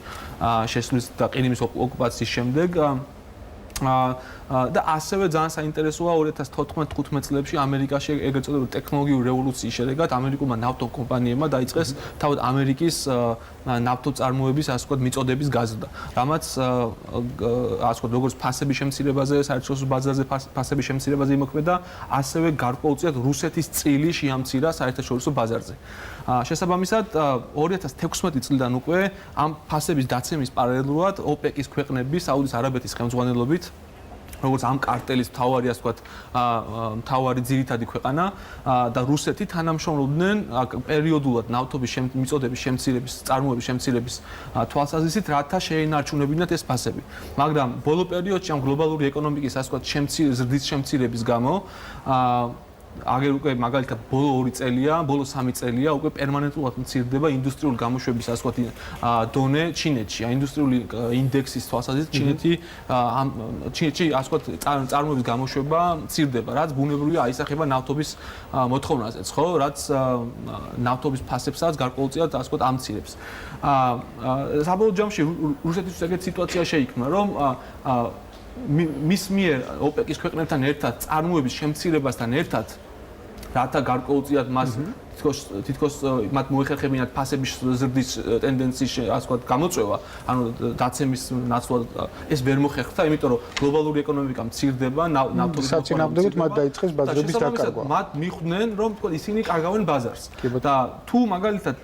შესვლის და ყირიმის ოკუპაციის შემდეგ. და ასევე ძალიან საინტერესოა 2014-15 წლებში ამერიკაში ეგრეთ წოდებული ტექნოლოგიური რევოლუციის შედეგად ამერიკულმა ნავთობ კომპანიებმა დაიწყეს თავად ამერიკის ნავთობწარმოების ასე ვთქვათ მიწოდების გაზრდა. რამაც ასე ვთქვათ როგორც ფასების შემცირებაზე, საერთაშორისო ბაზარზე ფასების შემცირებაზე იმოქმედა, ასევე გარკვეულწილად რუსეთის წილი შეამცირა საერთაშორისო ბაზარზე. შესაბამისად 2016 წლიდან უკვე ამ ფასების დაცემის პარალელურად ოპეკის ქვეყნები საუდის არაბეთის ხელმძღვანელობით როგორც ამ კარტელის მთავარი ასე ვთქვათ მთავარი ძირითადი ქვეყანა და რუსეთი თანამშრომლობდნენ პერიოდულად ნავთობის მიწოდების შემცირების წარმოების შემცირების თვალსაზრისით რათა შეენარჩუნებინათ ეს ფასები. მაგრამ ბოლო პერიოდში ამ გლობალური ეკონომიკის ასე ვთქვათ ზრდის შემცირების გამო აგერ უკვე მაგალითად ბოლო 2 წელია, ბოლო 3 წელია უკვე პერმანენტულად მცირდება ინდუსტრიული გამოშვების ასე ვთქვათ დონე ჩინეთში. ინდუსტრიული ინდექსის თვალსაზრისით ჩინეთში ასე ვთქვათ წარმოების გამოშვება მცირდება, რაც ბუნებრივია აისახება ნავთობის მოთხოვნაზეც, ხო? რაც ნავთობის ფასებსაც გარკვეულწილად ასე ვთქვათ ამცირებს. საბოლოო ჯამში რუსეთის ეგეთ სიტუაცია შეიქმნა, რომ მის მიერ ოპეკის ქვეყნებთან ერთად წარმოების შემცირებასთან ერთად რათა გარკვეულწილად მას თითქოს მათ მოეხერხებინათ ფასების ზრდის ტენდენციის ასე ვთქვათ გამოწვევა, ანუ დაცემის ნაცვლად ეს ვერ მოხერხდა, იმიტომ რომ გლობალური ეკონომიკა მცირდება, ნავთობის საწინააღმდეგოდ მათ დაიწყეს ბაზრების დაკარგვა. მათ მიხვდნენ, რომ თქო ისინი კარგავენ ბაზარს. და თუ მაგალითად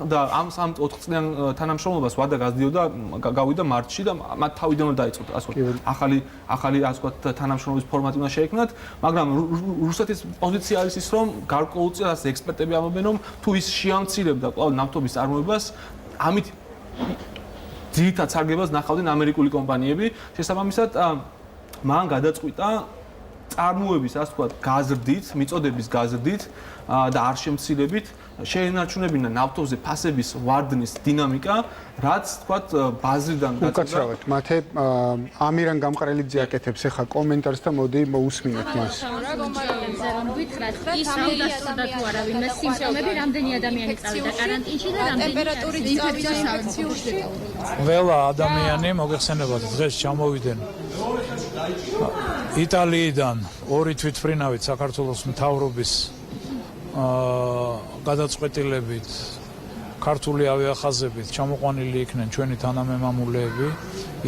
და ამ 4 წლიან თანამშრომლობას ვადა გაზრდიოდა გავიდა მარტში და მათ თავიდანვე დაიწყო ასე ვთქვათ ახალი ასე ვთქვათ თანამშრომლობის ფორმატი უნდა შეექმნათ, მაგრამ რუსეთის პოზიცია არის ის, რომ გარკვეულწილად ექსპერტები რომ თუ ის შეამცირებდა კვლავ ნავთობის წარმოებას, ამით ძირითად სარგებას ნახავდნენ ამერიკული კომპანიები. შესაბამისად, მან გადაწყვიტა წარმოების, ასე ვთქვათ, გაზრდით, მიწოდების გაზრდით და არ შემცირებით შეენარჩუნებინა ნავთობზე ფასების ვარდნის დინამიკა, რაც ვთქვათ ბაზრიდან უკაცრავად. მათე ამირან გამყრელიძე აკეთებს ახლა კომენტარს და მოდი მოусმინოთ მას. ის ამოდასწორდა თუ არა ვინმე სიმპტომები, რამდენი ადამიანი წავიდა კარანტინში და რამდენი ტემპერატურით წავიდა სანქციაში. ყველა ადამიანი მოგეხსენებათ დღეს ჩამოვიდნენ იტალიიდან 2 თვითმფრინავით საქართველოს მთავრობის გადაწყვეტილებით ქართული ავიახაზებით ჩამოყვანილი იქნენ ჩვენი თანამემამულეები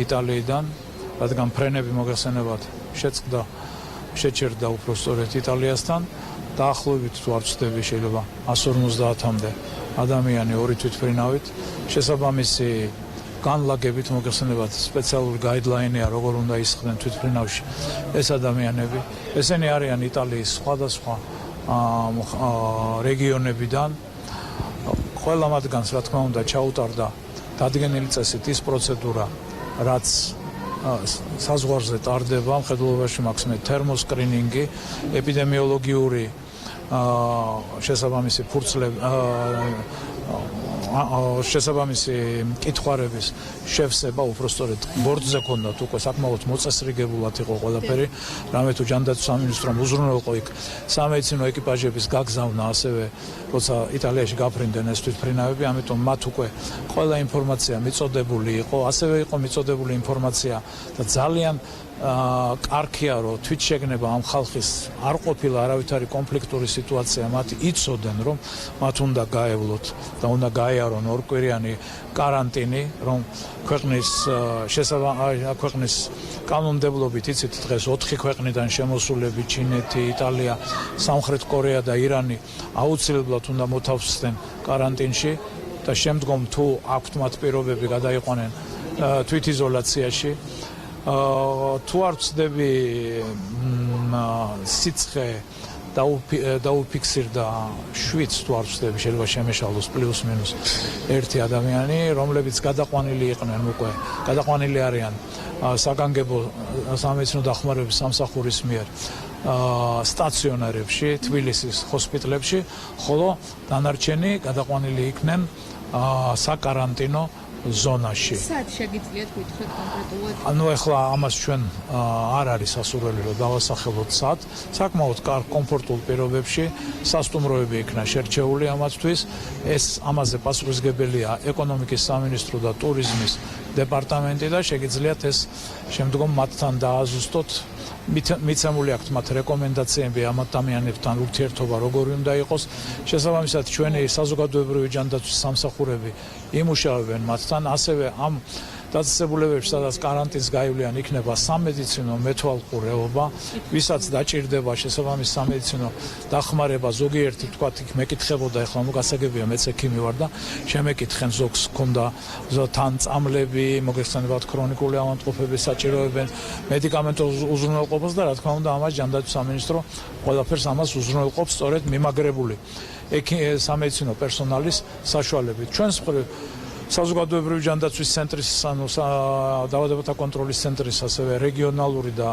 იტალიიდან, რადგან ფრენები მოგეხსენებათ შეჭერდა უпростоრეთ იტალიასთან. დაახლოებით თუ არ ვცდები შეიძლება 150-მდე ადამიანი 2 თვითმფრინავით. შესაბამისი განლაგებით მოგეხსენებათ სპეციალური გაიდლაინია როგორ უნდა ისხდნენ თვითმფრინავში ეს ადამიანები. ესენი არიან იტალიის სხვადასხვა რეგიონებიდან. ყველა მათგანს რა თქმა უნდა ჩაუტარდა დადგენილი წესით ის პროცედურა, რაც საზღვარზე ტარდება, მხედველობაში მაქსიმუმ თერმოსკრინინგი, ეპიდემიოლოგიური შესაბამისი ფურცლები შესაბამისი კითხვარების შევსება უпростоრეთ ბორდზე ქონდათ უკვე საკმაოდ მოწესრიგებულად იყო ყველაფერი, რამე თუ ჯანდაცვის სამინისტრომ უზრუნველყო იქ სამედიცინო ეკიპაჟების გაგზავნა ასევე როცა იტალიაში გაფრინდნენ ეს თვითმფრინავები, ამიტომ მათ უკვე ყველა ინფორმაცია მიწოდებული იყო, ასევე იყო მიწოდებული ინფორმაცია და ძალიან კარგია რომ თვითშეგნება ამ ხალხის არ ყოფილა არავითარი კონფლიქტური სიტუაცია, მათ იცოდნენ რომ მათ უნდა გაევლოთ და უნდა გაიარონ ორკვირიანი каранტინი, რომ ქვეყნის ქვეყნის კანონმდებლობით იცით დღეს 4 ქვეყნიდან შემოსულები ჩინეთი, იტალია, სამხრეთ კორეა და ირანი აუცილებლად უნდა მოთავსდნენ каранტინში და შემდგომ თუ აქვთ მათ პირობები გადაიყვანენ თვითიზოლაციაში. თუ არ ვცდები სიცხე დაუფიქსირდა 7 თუ არ ვცდები შეიძლება შემეშალოს პლუს მინუს 1 ადამიანი, რომლებიც გადაყვანილი იყვნენ უკვე, გადაყვანილი არიან საგანგებო სამედიცინო დახმარების სამსახურის მიერ სტაციონარებში, თბილისის ჰოსპიტალებში, ხოლო დანარჩენი გადაყვანილი იქნენ საკარანტინო ზონაში. სად შეგიძლიათ გითხრათ კონკრეტულად? ანუ ეხლა ამას ჩვენ არ არის ასურველი რომ დავასახელოთ სად, საკმაოდ კარგ კომფორტულ პირობებში სასტუმროები იქნა შერჩეული ამათთვის. ეს ამაზე პასუხისმგებელია ეკონომიკის სამინისტრო და ტურიზმის დეპარტამენტი და შეგიძლიათ ეს შემდგომ მათთან დააზუსტოთ. მიცემული აქვთ მათ რეკომენდაციები ამ ადამიანებთან ურთიერთობა როგორი უნდა იყოს. შესაბამისად ჩვენი საზოგადოებრივი ჯანდაცვის სამსახურები იმუშავებენ მათთან, ასევე ამ დაწესებულებებში, სადაც კარანტინს გაივლიან, იქნება სამედიცინო მეთვალყურეობა, ვისაც დაჭირდება შესაბამის სამედიცინო დახმარება. ზოგიერთი თქვათ იქ მეკითხებოდა, ეხლა მოგასაგებია, მეც ექიმი ვარ და შემეკითხენ, ზოგს ჰქონდა თან წამლები, მოგეხსენებათ ქრონიკული ავადმყოფები საჭიროებენ მედიკამენტურ უზრუნველყოფას და რა თქმა უნდა ამას ჯანდაცვის სამინისტრო ყველაფერს ამას უზრუნველყოფს სწორედ მიმაგრებული სამედიცინო პერსონალის საშუალებით. ჩვენს საზოგადოებრივი ჯანდაცვის ცენტრის, ანუ დაავადებათა კონტროლის ცენტრის, ასევე რეგიონალური და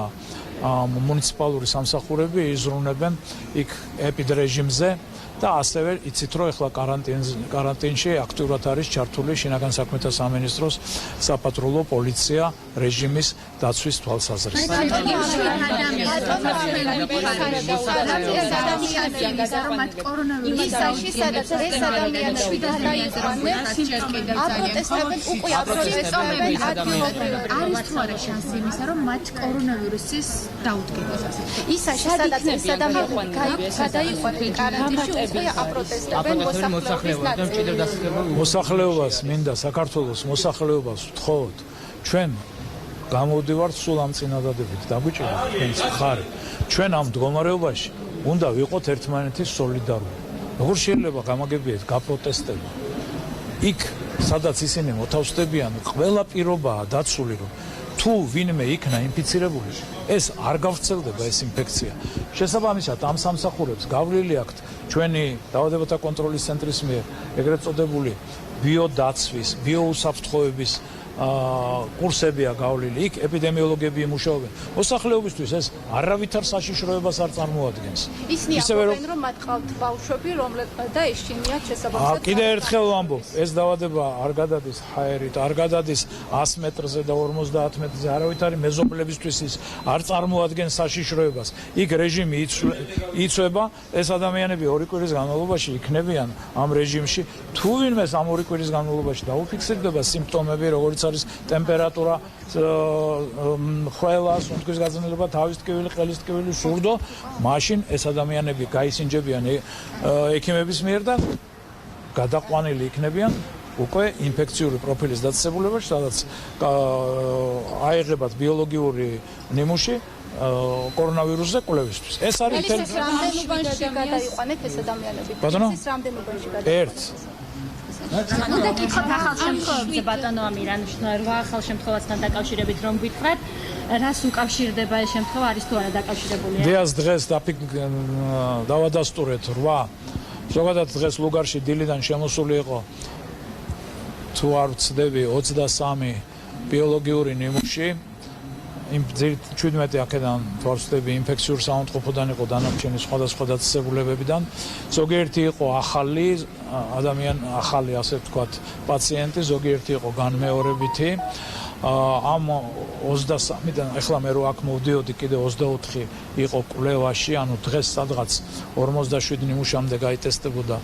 მუნიციპალური სამსახურები იზრუნებენ იქ ეპიდრეჟიმზე და ასევე იცით რომ ეხლა კარანტინში აქტიურად არის ჩართული შინაგან საქმეთა სამინისტროს საპატრულო პოლიცია რეჟიმის დაცვის თვალსაზრისით. არის თუ არა შანსი იმისა, რომ მათ კორონავირუსის დაუდგებას ასე. ისაში სადაც ეს ადამიანები გადაიყვნენ კარანტინში მოსახლეობას მინდა საქართველოს მოსახლეობას ვთხოვოთ ჩვენ გამოვდივართ სულ ამ წინადადებით დაგვიჭირდა თქვენს მხარი ჩვენ ამ მდგომარეობაში უნდა ვიყოთ ერთმანეთის სოლიდარული როგორ შეიძლება გამაგებიეთ გაპროტესტება იქ სადაც ისინი მოთავსდებიან ყველა პირობაა დაცული რომ თუ ვინმე იქნა ინფიცირებული ეს არ გავრცელდება ეს ინფექცია შესაბამისად ამ სამსახურებს გავლილი აქვთ ჩვენი დაავადებათა კონტროლის ცენტრის მიერ ეგრეთ წოდებული ბიოდაცვის ბიოუსაფრთხოების კურსებია გავლილი იქ ეპიდემიოლოგები იმუშაობენ მოსახლეობისთვის ეს არავითარ საშიშროებას არ წარმოადგენს ისინი ამბობენ რომ მათ ყავთ ბავშვები რომლებსაც და ეშინიათ შესაბამისად კიდე ერთხელ ვამბობ ეს დაავადება არ გადადის ჰაერით არ გადადის 100 მეტრზე და 50 მეტრზე არავითარი მეზობლებისთვის ის არ წარმოადგენს საშიშროებას იქ რეჟიმი იწვება ეს ადამიანები 2 კვირის განმავლობაში იქნებიან ამ რეჟიმში თუ ვინმეს ამ 2 კვირის განმავლობაში დაუფიქსირდება სიმპტომები როგორც არის ტემპერატურა, ხველა, სუნთქვის გაძნელება, თავის ტკივილი, ყელის ტკივილი, სურდო, მაშინ ეს ადამიანები გაისინჯებიან ექიმების მიერ და გადაყვანილი იქნებიან უკვე ინფექციური პროფილის დაწესებულებაში, სადაც აიღებათ ბიოლოგიური ნიმუში კორონავირუსზე კვლევისთვის. ეს არის მთელი რამდენობაში გადაიყვანეთ ეს ადამიანები? ეს რამდენობაში გადაიყვანეთ? უნდა გითხოთ ახალ შემთხვევებზე ბატონო ამირან, 8 ახალ შემთხვევასთან დაკავშირებით რომ გითხრათ, რას უკავშირდება ეს შემთხვევა, არის თუ არა დაკავშირებული? დიას დღეს დავადასტურეთ 8. ზოგადად დღეს ლუგარში დილიდან შემოსული იყო თუ არ ვცდები 23 ბიოლოგიური ნიმუში. იმ 17 აქედან თვალსწრები ინფექციურ საავადმყოფოდან იყო დანარჩენი სხვადასხვა დაწესებულებებიდან. ზოგიერთი იყო ახალი ახალი ასე ვთქვათ პაციენტი, ზოგიერთი იყო განმეორებითი. ამ 23-დან ახლა მე რო აქ მოვდიოდი კიდე 24 იყო კვლევაში, ანუ დღეს სადღაც 47 ნიმუშამდე გაიტესტებოდა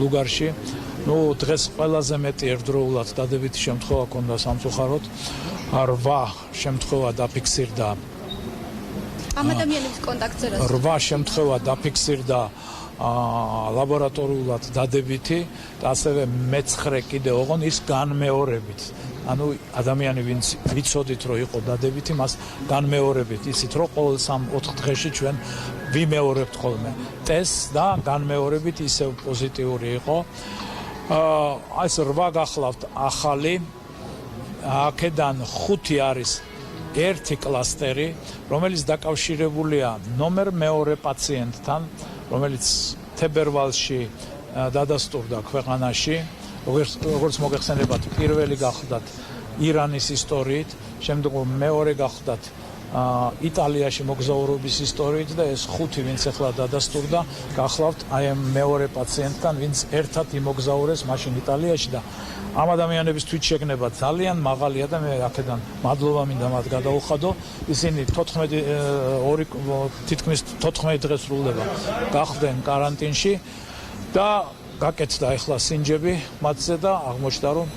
ლუგარში. დღეს ყველაზე მეტი ერთდროულად დადებითი შემთხვევა ჰქონდა სამწუხაროდ. 8 შემთხვევა დაფიქსირდა. ამ ადამიანების კონტაქტზე რა? 8 შემთხვევა დაფიქსირდა ლაბორატორიულად დადებითი და ასევე მე-9 კიდე ოღონ ის განმეორებით. ანუ ადამიანი ვინც ვიცოდით რომ იყო დადებითი, მას განმეორებით. იცით რომ ყოველ 3-4 დღეში ჩვენ ვიმეორებთ ხოლმე ტესტს და განმეორებით ისევ პოზიტიური იყო. ეს 8 გახლავთ ახალი აქედან 5 არის ერთი კლასტერი, რომელიც დაკავშირებულია ნომერ მეორე პაციენტთან, რომელიც თებერვალში დადასტურდა ქვეყანაში. როგორც მოგეხსენებათ, პირველი გახლდათ ირანის ისტორიით, შემდგომ მეორე გახლდათ იტალიაში მოგზაურობის ისტორიით და ეს 5 ვინც ახლა დადასტურდა, გახლავთ აი ამ მეორე პაციენტთან, ვინც ერთად იმოგზაურეს მაშინ იტალიაში და ამ ადამიანების თვითშეგნება ძალიან მაღალია და მე აქედან მადლობა მინდა მათ გადაუხადო. ისინი 14 თითქმის 14 დღეს სრულდება გახდნენ კარანტინში და გაკეთდა ახლა სინჯები მათზე და აღმოჩნდა რომ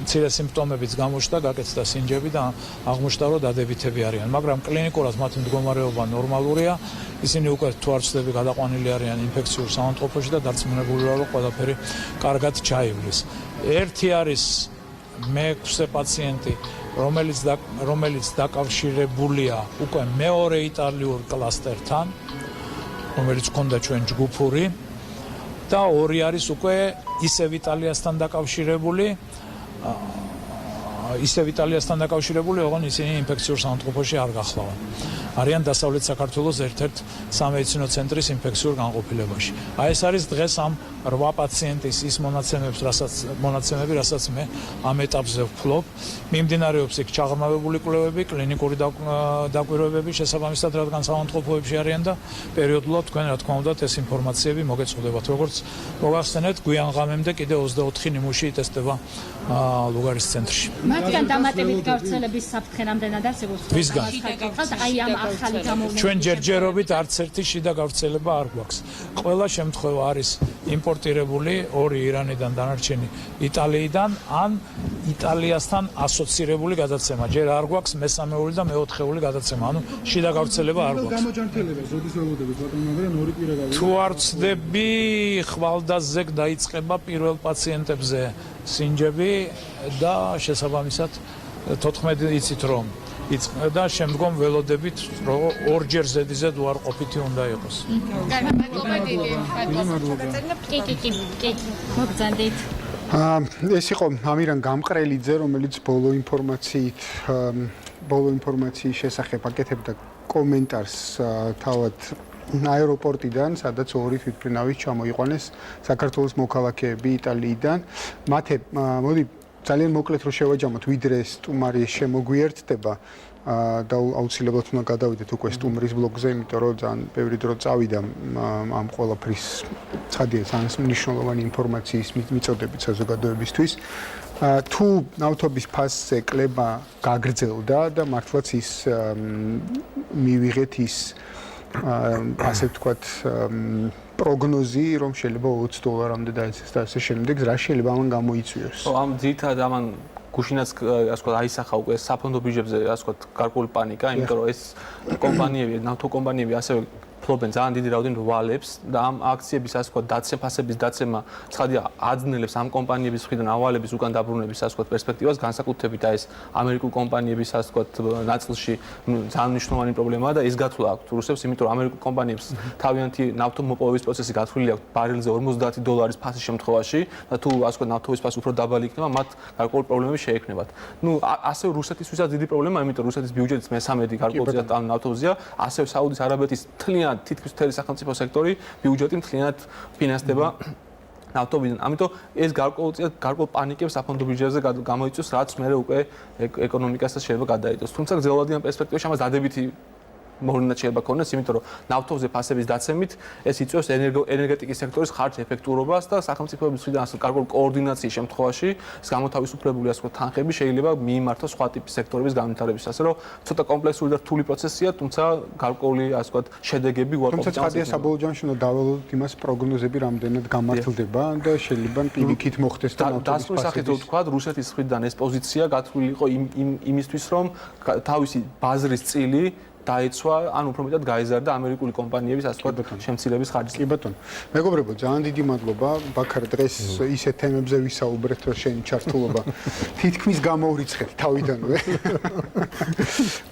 მცირე სიმპტომებიც გამოჩნდა, გაკეთდა სინჯები და აღმოჩნდა რომ დადებითები არიან, მაგრამ კლინიკურად მათი მდგომარეობა ნორმალურია. ისინი უკვე თუ არ ვცდები გადაყვანილი არიან ინფექციურ საავადმყოფოში და დარწმუნებულია რომ ყველაფერი კარგად ჩაივლის. ერთი არის მე-6 პაციენტი, რომელიც დაკავშირებულია უკვე მეორე იტალიურ კლასტერთან, რომელიც ჰქონდა ჩვენ ჯგუფური და 2 არის უკვე ისევ იტალიასთან დაკავშირებული, ოღონდ ისინი ინფექციურ საავადმყოფოში არ გახლავენ. არიან დასავლეთ საქართველოს ერთ-ერთ სამედიცინო ცენტრის ინფექციურ განყოფილებაში. აი ეს არის დღეს ამ 8 პაციენტის ის მონაცემები, რასაც მე ამ ეტაპზე ვფლობ. მიმდინარეობს იქ ჩაღრმავებული კვლევები, კლინიკური დაკვირვებები შესაბამისად, რადგან საავადმყოფოებში არიან და პერიოდულად თქვენ რა თქმა უნდა ეს ინფორმაციები მოგეწოდებათ. როგორც მოგახსენეთ, გვიან ღამემდე კიდე 24 ნიმუში იტესტება ლუგარის ცენტრში. მათგან დამატებით გავრცელების საფრთხე რამდენად არსებობს? ვისგან? აი ამ ახალი გამოვლენები. ჩვენ ჯერჯერობით არც ერთი შიდა გავრცელება არ გვაქვს. ყველა შემთხვევა არის იმპორტირებული 2 ირანიდან, დანარჩენი იტალიიდან, ან იტალიასთან ასოცირებული გადაცემა. ჯერ არ გვაქვს მესამეული და მეოთხეული გადაცემა. ანუ შიდა გავრცელება არ გვაქვს. გამოჯანმრთელებას როდის ველოდებით ბატონო, მაგრამ 2 პირა გავიდა. თუ არ ვცდები, ხვალდაზეგ დაიწყება პირველ პაციენტებზე სინჯები და შესაბამისად 14 იცით რომ და შემდგომ ველოდებით რომ ორჯერ ზედიზე უარყოფითი უნდა იყოს. მოგზანდით. ეს იყო ამირან გამყრელიძე, რომელიც ბოლო ინფორმაციის შესახებ აკეთებდა კომენტარს თავად აეროპორტიდან, სადაც 2 თვითმფრინავის ჩამოიყვანეს საქართველოს მოქალაქეები იტალიიდან. მათე, მოდი ძალიან მოკლედ რომ შევაჯამოთ, ვიდრე სტუმარი შემოგვიერთდება და აუცილებლად უნდა გადავიდეთ უკვე სტუმრის ბლოგზე, იმიტომ რომ ძალიან ბევრი დრო წავიდა ამ ყველაფრის ცხადია, ძალიან მნიშვნელოვანი ინფორმაციის მიწოდებით საზოგადოებისთვის. თუ ნავთობის ფასზე კლება გაგრძელდა და მართლაც ის მივიღეთ ის ასე ვთქვათ პროგნოზი, რომ შეიძლება $20-მდე დაეცეს და ასე შემდეგ, რა შეიძლება ამან გამოიწვიოს? ამ ძირითადად ამან გუშინაც ასე ვთქვათ აისახა უკვე საფონდო ბიუჯეტზე ასე ვთქვათ გარკვეული პანიკა, იმიტომ რომ ეს კომპანიები, ნავთო კომპანიები ასევე ფლობენ ძალიან დიდი რაოდენობით ვალებს და ამ აქციების ასე ვთქვათ ფასების დაცემა ცხადია აძნელებს ამ კომპანიების მხრიდან ავალების უკან დაბრუნების ასე ვთქვათ პერსპექტივას, განსაკუთრებით და ეს ამერიკულ კომპანიების ასე ვთქვათ ნაწილში ძალიან მნიშვნელოვანი პრობლემაა და ეს გათვლა აქვს რუსებს, იმიტომ რომ ამერიკულ კომპანიებს თავიანთი ნავთობმოპოვების პროცესი გათვლილი აქვს ბარელზე $50 ფასის შემთხვევაში და თუ ასე ვთქვათ ნავთობის ფასი უფრო დაბალი იქნება, მათ გარკვეული პრობლემები შეექმნებათ. ნუ ასევე რუსეთისთვისაც დიდი პრობლემაა, იმიტომ რომ რუსეთის ბიუჯეტის მე-13 გარკვეულწილად ამ ნავთობზეა, ასევე საუდის არაბეთის თითქმის მთელი სახელმწიფო სექტორი ბიუჯეტი მთლიანად ფინანსდება ნავთობიდან. ამიტომ ეს გარკვეულ პანიკებს საფონდო ბიუჯეტზე გამოიწვევს, რაც მერე უკვე ეკონომიკასაც შეიძლება გადაიდოს. თუმცა გრძელვადიან პერსპექტივაში ამას დადებითი მოვლენად შეიძლება ქონდეს, იმიტომ რომ ნავთობზე ფასების დაცემით ეს იწვევს ენერგეტიკის სექტორის ხარჯ ეფექტურობას და სახელმწიფოების მხრიდან ასე გარკვეული კოორდინაციის შემთხვევაში ეს გამოთავისუფლებული ასე ვთქვათ თანხები შეიძლება მიიმართოს სხვა ტიპის სექტორების განვითარებისთვის. ასე რომ ცოტა კომპლექსური და რთული პროცესია, თუმცა გარკვეული ასე ვთქვათ შედეგები თუმცა ცხადია საბოლოო ჯამში უნდა დაველოდოთ იმას პროგნოზები რამდენად გამართლდება და შეიძლება პირიქით მოხდეს და ნავთობის დასკვნის სახით ვთქვათ, რუსეთის მხრიდან ეს პოზიცია გათვლილი იყო იმისთვის, რომ თავისი ბაზრის წილი დაეცვა, ან უფრო მეტად გაეზარდა ამერიკული კომპანიების ასე ვთქვათ შემცირების ხარჯზე. კი ბატონო. მეგობრებო, ძალიან დიდი მადლობა. ბაქარ დღეს ისეთ თემებზე ვისაუბრეთ, რომ შენი ჩართულობა თითქმის გამოვრიცხეთ თავიდანვე.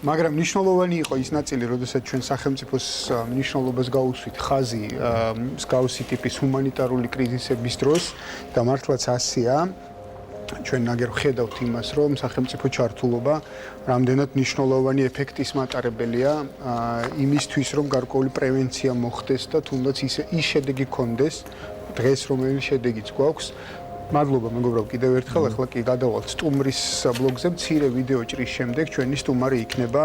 მაგრამ მნიშვნელოვანი იყო ის ნაწილი, როდესაც ჩვენ სახელმწიფოს მნიშვნელობას გაუსვით ხაზი მსგავსი ტიპის ჰუმანიტარული კრიზისების დროს და მართლაც ასეა. ჩვენ ნაგერ ხედავთ იმას, რომ სახელმწიფო ჩართულობა რამდენად მნიშვნელოვანი ეფექტის მატარებელია იმისთვის, რომ გარკვეული პრევენცია მოხდეს და თუნდაც ის შედეგი გქონდეს, დღეს რომელი შედეგიც გვაქვს, მადლობა მეგობრებო კიდევ ერთხელ ახლა კი გადავალთ სტუმრის ბლოგზე მცირე ვიდეო ჭრის შემდეგ ჩვენი სტუმარი იქნება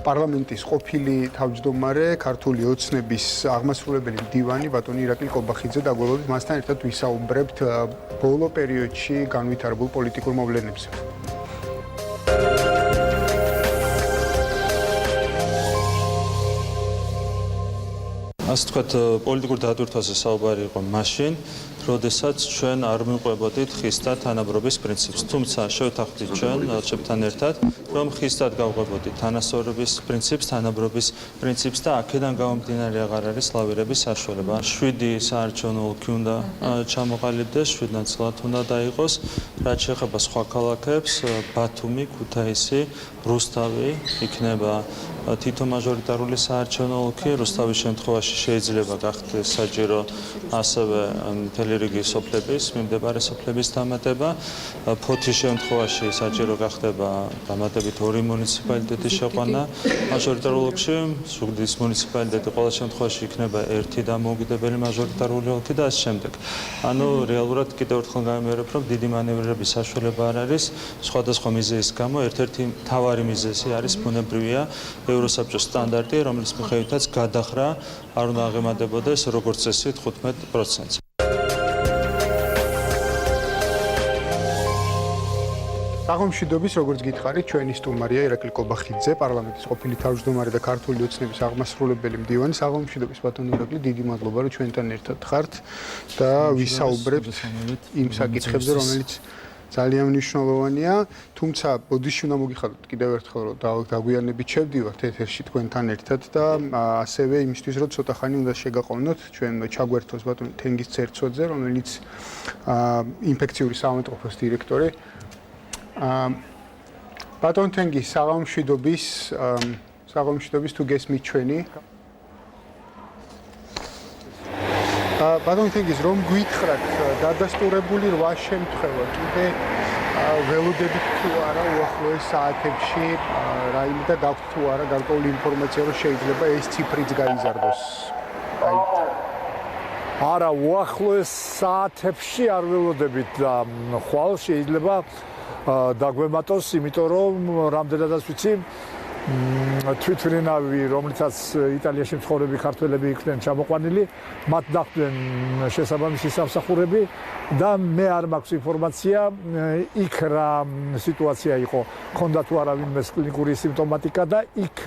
პარლამენტის ყოფილი თავმჯდომარე ქართული ოცნების აღმასრულებელი მდივანი ბატონი ირაკლი კობახიძე დაგველოდით მასთან ერთად ვისაუბრებთ ბოლო პერიოდში განვითარებულ პოლიტიკურ მოვლენებზე ასე ვთქვათ, პოლიტიკურ დატვირთვაზე საუბარი იყო მაშინ, როდესაც ჩვენ არ მივყვებოდით ხისტად თანაბრობის პრინციპს. თუმცა შევთანხმდით ჩვენ ელჩებთან ერთად, რომ ხისტად გავყვებოდით თანასწორობის პრინციპს, თანაბრობის პრინციპს და აქედან გამომდინარე აღარ არის ლავირების საშუალება. 7 საარჩევნო ოლქი უნდა ჩამოყალიბდეს, 7 ნაწილად უნდა დაიყოს, რაც შეეხება სხვა ქალაქებს, ბათუმი, ქუთაისი, რუსთავი იქნება თითო მაჟორიტარული საარჩევნო ოლქი, რუსთავის შემთხვევაში შეიძლება გახდეს საჭირო ასევე მთელი რიგი სოფლების, მიმდებარე სოფლების დამატება. ფოთის შემთხვევაში საჭირო გახდება დამატებით 2 მუნიციპალიტეტის შეყვანა მაჟორიტარულ ოლქში, ზუგდიდის მუნიციპალიტეტი ყოველ შემთხვევაში იქნება 1 დამოუკიდებელი მაჟორიტარული ოლქი და ასე შემდეგ. ანუ რეალურად კიდევ ერთხელ გამიმეორებ, რომ დიდი მანევრების საშუალება არ არის სხვადასხვა მიზეზის გამო. ერთ-ერთი მთავარი მიზეზი არის ბუნებრივია ევროსაბჭოს სტანდარტი, რომლის მიხედვითაც გადახრა არ უნდა აღემატებოდეს როგორც წესი 15%-ს. საღამოშიდობის როგორც გითხარით ჩვენი სტუმარია ირაკლი კობახიძე პარლამენტის ყოფილი თავმჯდომარე და ქართული ოცნების აღმასრულებელი მდივანი საღამოშიდობის ბატონო ირაკლი დიდი მადლობა რომ ჩვენთან ერთად ხართ და ვისაუბრებთ იმ საკითხებზე რომელიც ძალიან მნიშვნელოვანია, თუმცა ბოდიში უნდა მოგიხადოთ კიდევ ერთხელ რომ დაგვიანებით შევდივართ ეთერში თქვენთან ერთად და ასევე იმისთვის რომ ცოტა ხანი უნდა შეგაყოვნოთ ჩვენ ჩაგვერთოს ბატონი თენგის ცერცოძე რომელიც ინფექციური სამეთყოფოს დირექტორი ბატონ თენგი საღამოშიდობის თუ გესმით ჩვენი ბატონ თენგის რომ გვითხრათ დადასტურებული 8 შემთხვევა კიდე ველოდებით თუ არა უახლოეს საათებში რაიმე და გაქვთ თუ არა გარკვეული ინფორმაცია რომ შეიძლება ეს ციფრიც გაიზარდოს არა უახლოეს საათებში არ ველოდებით და ხვალ შეიძლება დაგვემატოს იმიტომ რომ რამდენადაც ვიცი თვითმფრინავი, რომლითაც იტალიაში მცხოვრები ქართველები იქნენ ჩამოყვანილი, მათ დახვდნენ შესაბამისი სამსახურები და მე არ მაქვს ინფორმაცია იქ რა სიტუაცია იყო. ქონდა თუ არა ვინმეს კლინიკური სიმპტომატიკა და იქ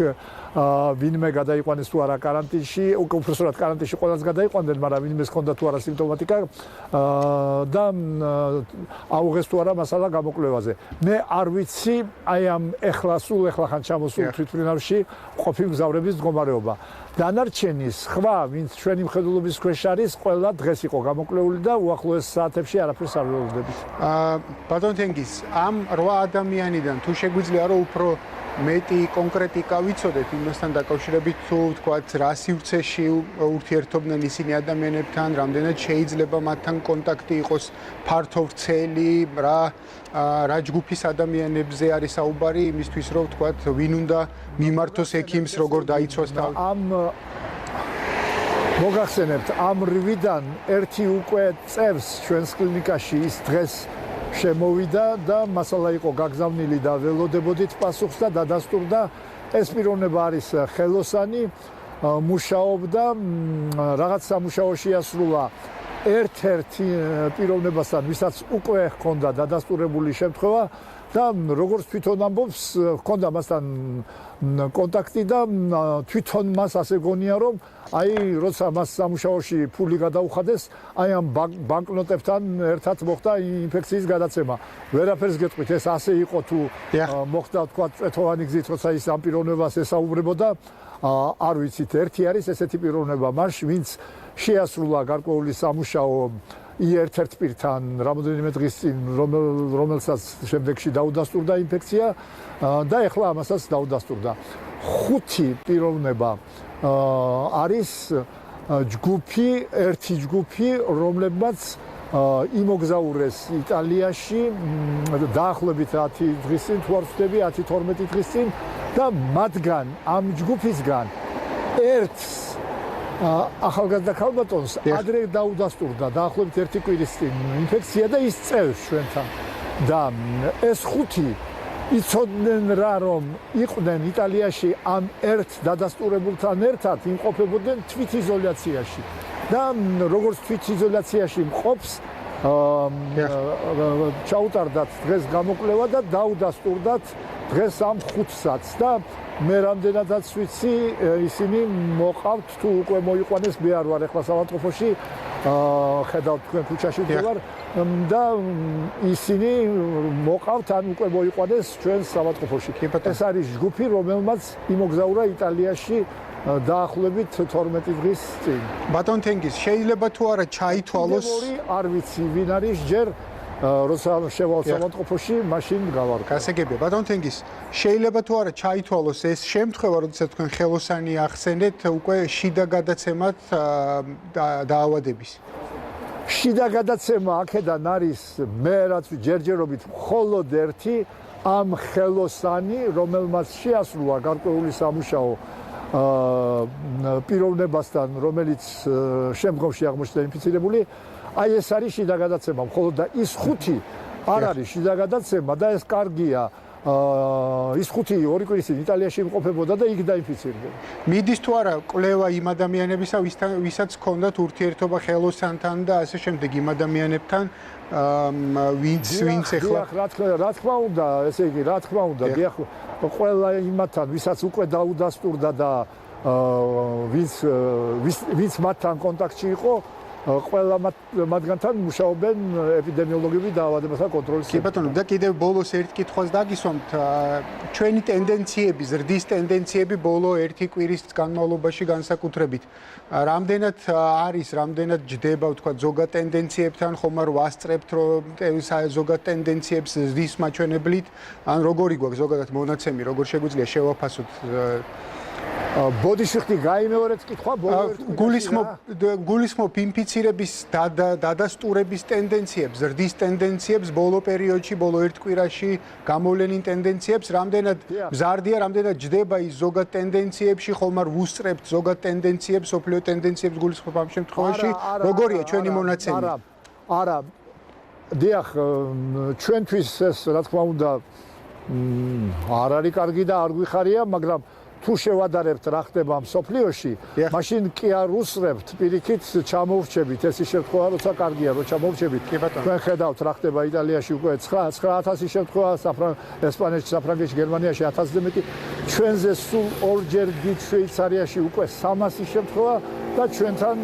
ვინმე გადაიყვანეს თუ არა კარანტინში, უпростоრად კარანტინში ყველას გადაიყვანდნენ, მაგრამ ვინმეს ქონდა თუ არა სიმპტომატიკა და აუღეს თუ არა მასალა გამოკვლევაზე. მე არ ვიცი აი ამ სულ ეხლა ჩამოსულ თვითმფრინავში ყოფილი მგზავრების მდგომარეობა. დანარჩენი სხვა, ვინც ჩვენი მხედველობის ქვეშ არის, ყველა დღეს იყო გამოკვლეული და უახლოეს საათებში არაფერს არ ველოდებით. ბატონ თენგის, ამ 8 ადამიანიდან თუ შეგვიძლია რომ უფრო მეტი კონკრეტიკა ვიცოდეთ იმასთან დაკავშირებით თუ თქვათ რა სივრცეში ურთიერთობდნენ ისინი ადამიანებთან, რამდენად შეიძლება მათთან კონტაქტი იყოს ფართოვრცელი, რა ჯგუფის ადამიანებზე არის საუბარი იმისთვის რომ თქვათ ვინ უნდა მიმართოს ექიმს როგორ დაიცვას და მოგახსენებთ ამ 8-დან ერთი უკვე წევს ჩვენს კლინიკაში ის დღეს შემოვიდა და მასალა იყო გაგზავნილი და ველოდებოდით პასუხს და დადასტურდა ეს პიროვნება არის ხელოსანი მუშაობდა რაღაც სამუშაოში ასრულა ერთ-ერთ პიროვნებასთან ვისაც უკვე ჰქონდა დადასტურებული შემთხვევა და როგორც თვითონ ამბობს ჰქონდა მასთან კონტაქტი და თვითონ მას ასე გონია რომ აი როცა მას სამუშაოში ფული გადაუხადეს აი ამ ბანკნოტებთან ერთად მოხდა ინფექციის გადაცემა ვერაფერს გეტყვით ეს ასე იყო თუ მოხდა თქვა წვეთოვანი გზით როცა ის ამ პიროვნებას ესაუბრებოდა არ ვიცით ერთი არის ესეთი პიროვნება მას ვინც შეასრულა გარკვეული სამუშაო ერთ-ერთ პირთან რამოდენიმე დღის წინ რომელსაც შემდეგში დაუდასტურდა ინფექცია და ეხლა ამასაც დაუდასტურდა 5 პიროვნება არის ჯგუფი ერთი ჯგუფი რომლებმაც იმოგზაურეს იტალიაში დაახლოებით 10 დღის წინ თუ არ ვცდები 10-12 დღის წინ და მათგან ამ ჯგუფისგან ერთს ახალგაზრდა ქალბატონს ადრე დაუდასტურდა დაახლოებით 1 კვირის წინ ინფექცია და ის წევს ჩვენთან და ეს 5 იცოდნენ რა რომ იყვნენ იტალიაში ამ ერთ დადასტურებულთან ერთად იმყოფებოდნენ თვითიზოლაციაში და როგორც თვითიზოლაციაში მყოფს ჩაუტარდათ დღეს გამოკვლევა და დაუდასტურდათ დღეს ამ 5-საც და მე რამდენადაც ვიცი ისინი მოყავთ თუ უკვე მოიყვანეს მე არ ვარ ახლა საავადმყოფოში ხედავთ თქვენ ქუჩაში ვარ და ისინი მოყავთ ან უკვე მოიყვანეს ჩვენ საავადმყოფოში ეს არის ჯგუფი რომელმაც იმოგზაურა იტალიაში დაახლოებით 12 დღის წინ ბატონ თენგიზ შეიძლება თუ არა ჩაითვალოს არ ვიცი ვინ არის ჯერ როცა შევალ საავადმყოფოში მაშინ გავარ. გასაგებია. ბატონ თენგიზ, შეიძლება თუ არა ჩაითვალოს ეს შემთხვევა, როდესაც თქვენ ხელოსანი ახსენეთ, უკვე შიდა გადაცემად დაავადების. შიდა გადაცემა აქედან არის მე რაც ჯერჯერობით მხოლოდ ერთი ამ ხელოსანი, რომელმაც შეასრულა გარკვეული სამუშაო პიროვნებასთან, რომელიც შემდგომში აღმოჩნდა ინფიცირებული. აი ეს არის შიდა გადაცემა, მხოლოდ და ის 5 არ არის შიდა გადაცემა და ეს კარგია. ის 5 2 კვირის წინ იტალიაში იმყოფებოდა და იქ დაინფიცირდება. მიდის თუ არა კვლევა იმ ადამიანებისა, ვისაც ჰქონდათ ურთიერთობა ხელოსანთან და ასე შემდეგ იმ ადამიანებთან, ვინც ეხლა რა თქმა უნდა, ესე იგი, რა თქმა უნდა, დიახ, ყველა იმათთან, ვისაც უკვე დაუდასტურდა და ვინც მათთან კონტაქტში იყო ყველა მათგანთან მუშაობენ ეპიდემიოლოგები დაავადებათა კონტროლის კი ბატონო და კიდევ ბოლოს ერთ კითხვას დაგისვამთ ჩვენი ტენდენციები ზრდის ტენდენციები ბოლო 1 კვირის განმავლობაში განსაკუთრებით რამდენად არის რამდენად ჯდება ვთქვათ ზოგად ტენდენციებთან ხომ არ ვასწრებთ რომ ზოგად ტენდენციებს ზრდის მაჩვენებლით ან როგორი გვაქვს ზოგადად მონაცემი როგორ შეგვიძლია შევაფასოთ ბოდიშიხტი გაიმეორეთ კითხვა გულისხმობ ინფიცირების დადასტურების ტენდენციებს, ზრდის ტენდენციებს ბოლო პერიოდში, ბოლო 1 კვირაში გამოვლენილ ტენდენციებს, რამდენად მზარდია, რამდენად ჯდება ის ზოგად ტენდენციებში, ხომ არ ვუსწრებთ ზოგად ტენდენციებს, სოფლიო ტენდენციებს გულისხმობ ამ შემთხვევაში, როგორია ჩვენი მონაცემი? არა. დიახ, ჩვენთვის ეს რა თქმა უნდა არ არის კარგი და არ გვიხარია, მაგრამ თუ შევადარებთ რა ხდება მსოფლიოში, მაშინ კი არ უსწრებთ პირიქით ჩამოვრჩებით, ეს ის შემთხვევა, როცა კარგია, რომ ჩამოვრჩებით. თქვენ ხედავთ რა ხდება იტალიაში უკვე 9000 შემთხვევა, ესპანეთში, საფრანგეთში, გერმანიაში 1000-ზე მეტი. ჩვენზე სულ ორჯერ დიდ შვეიცარიაში უკვე 300 შემთხვევა და ჩვენთან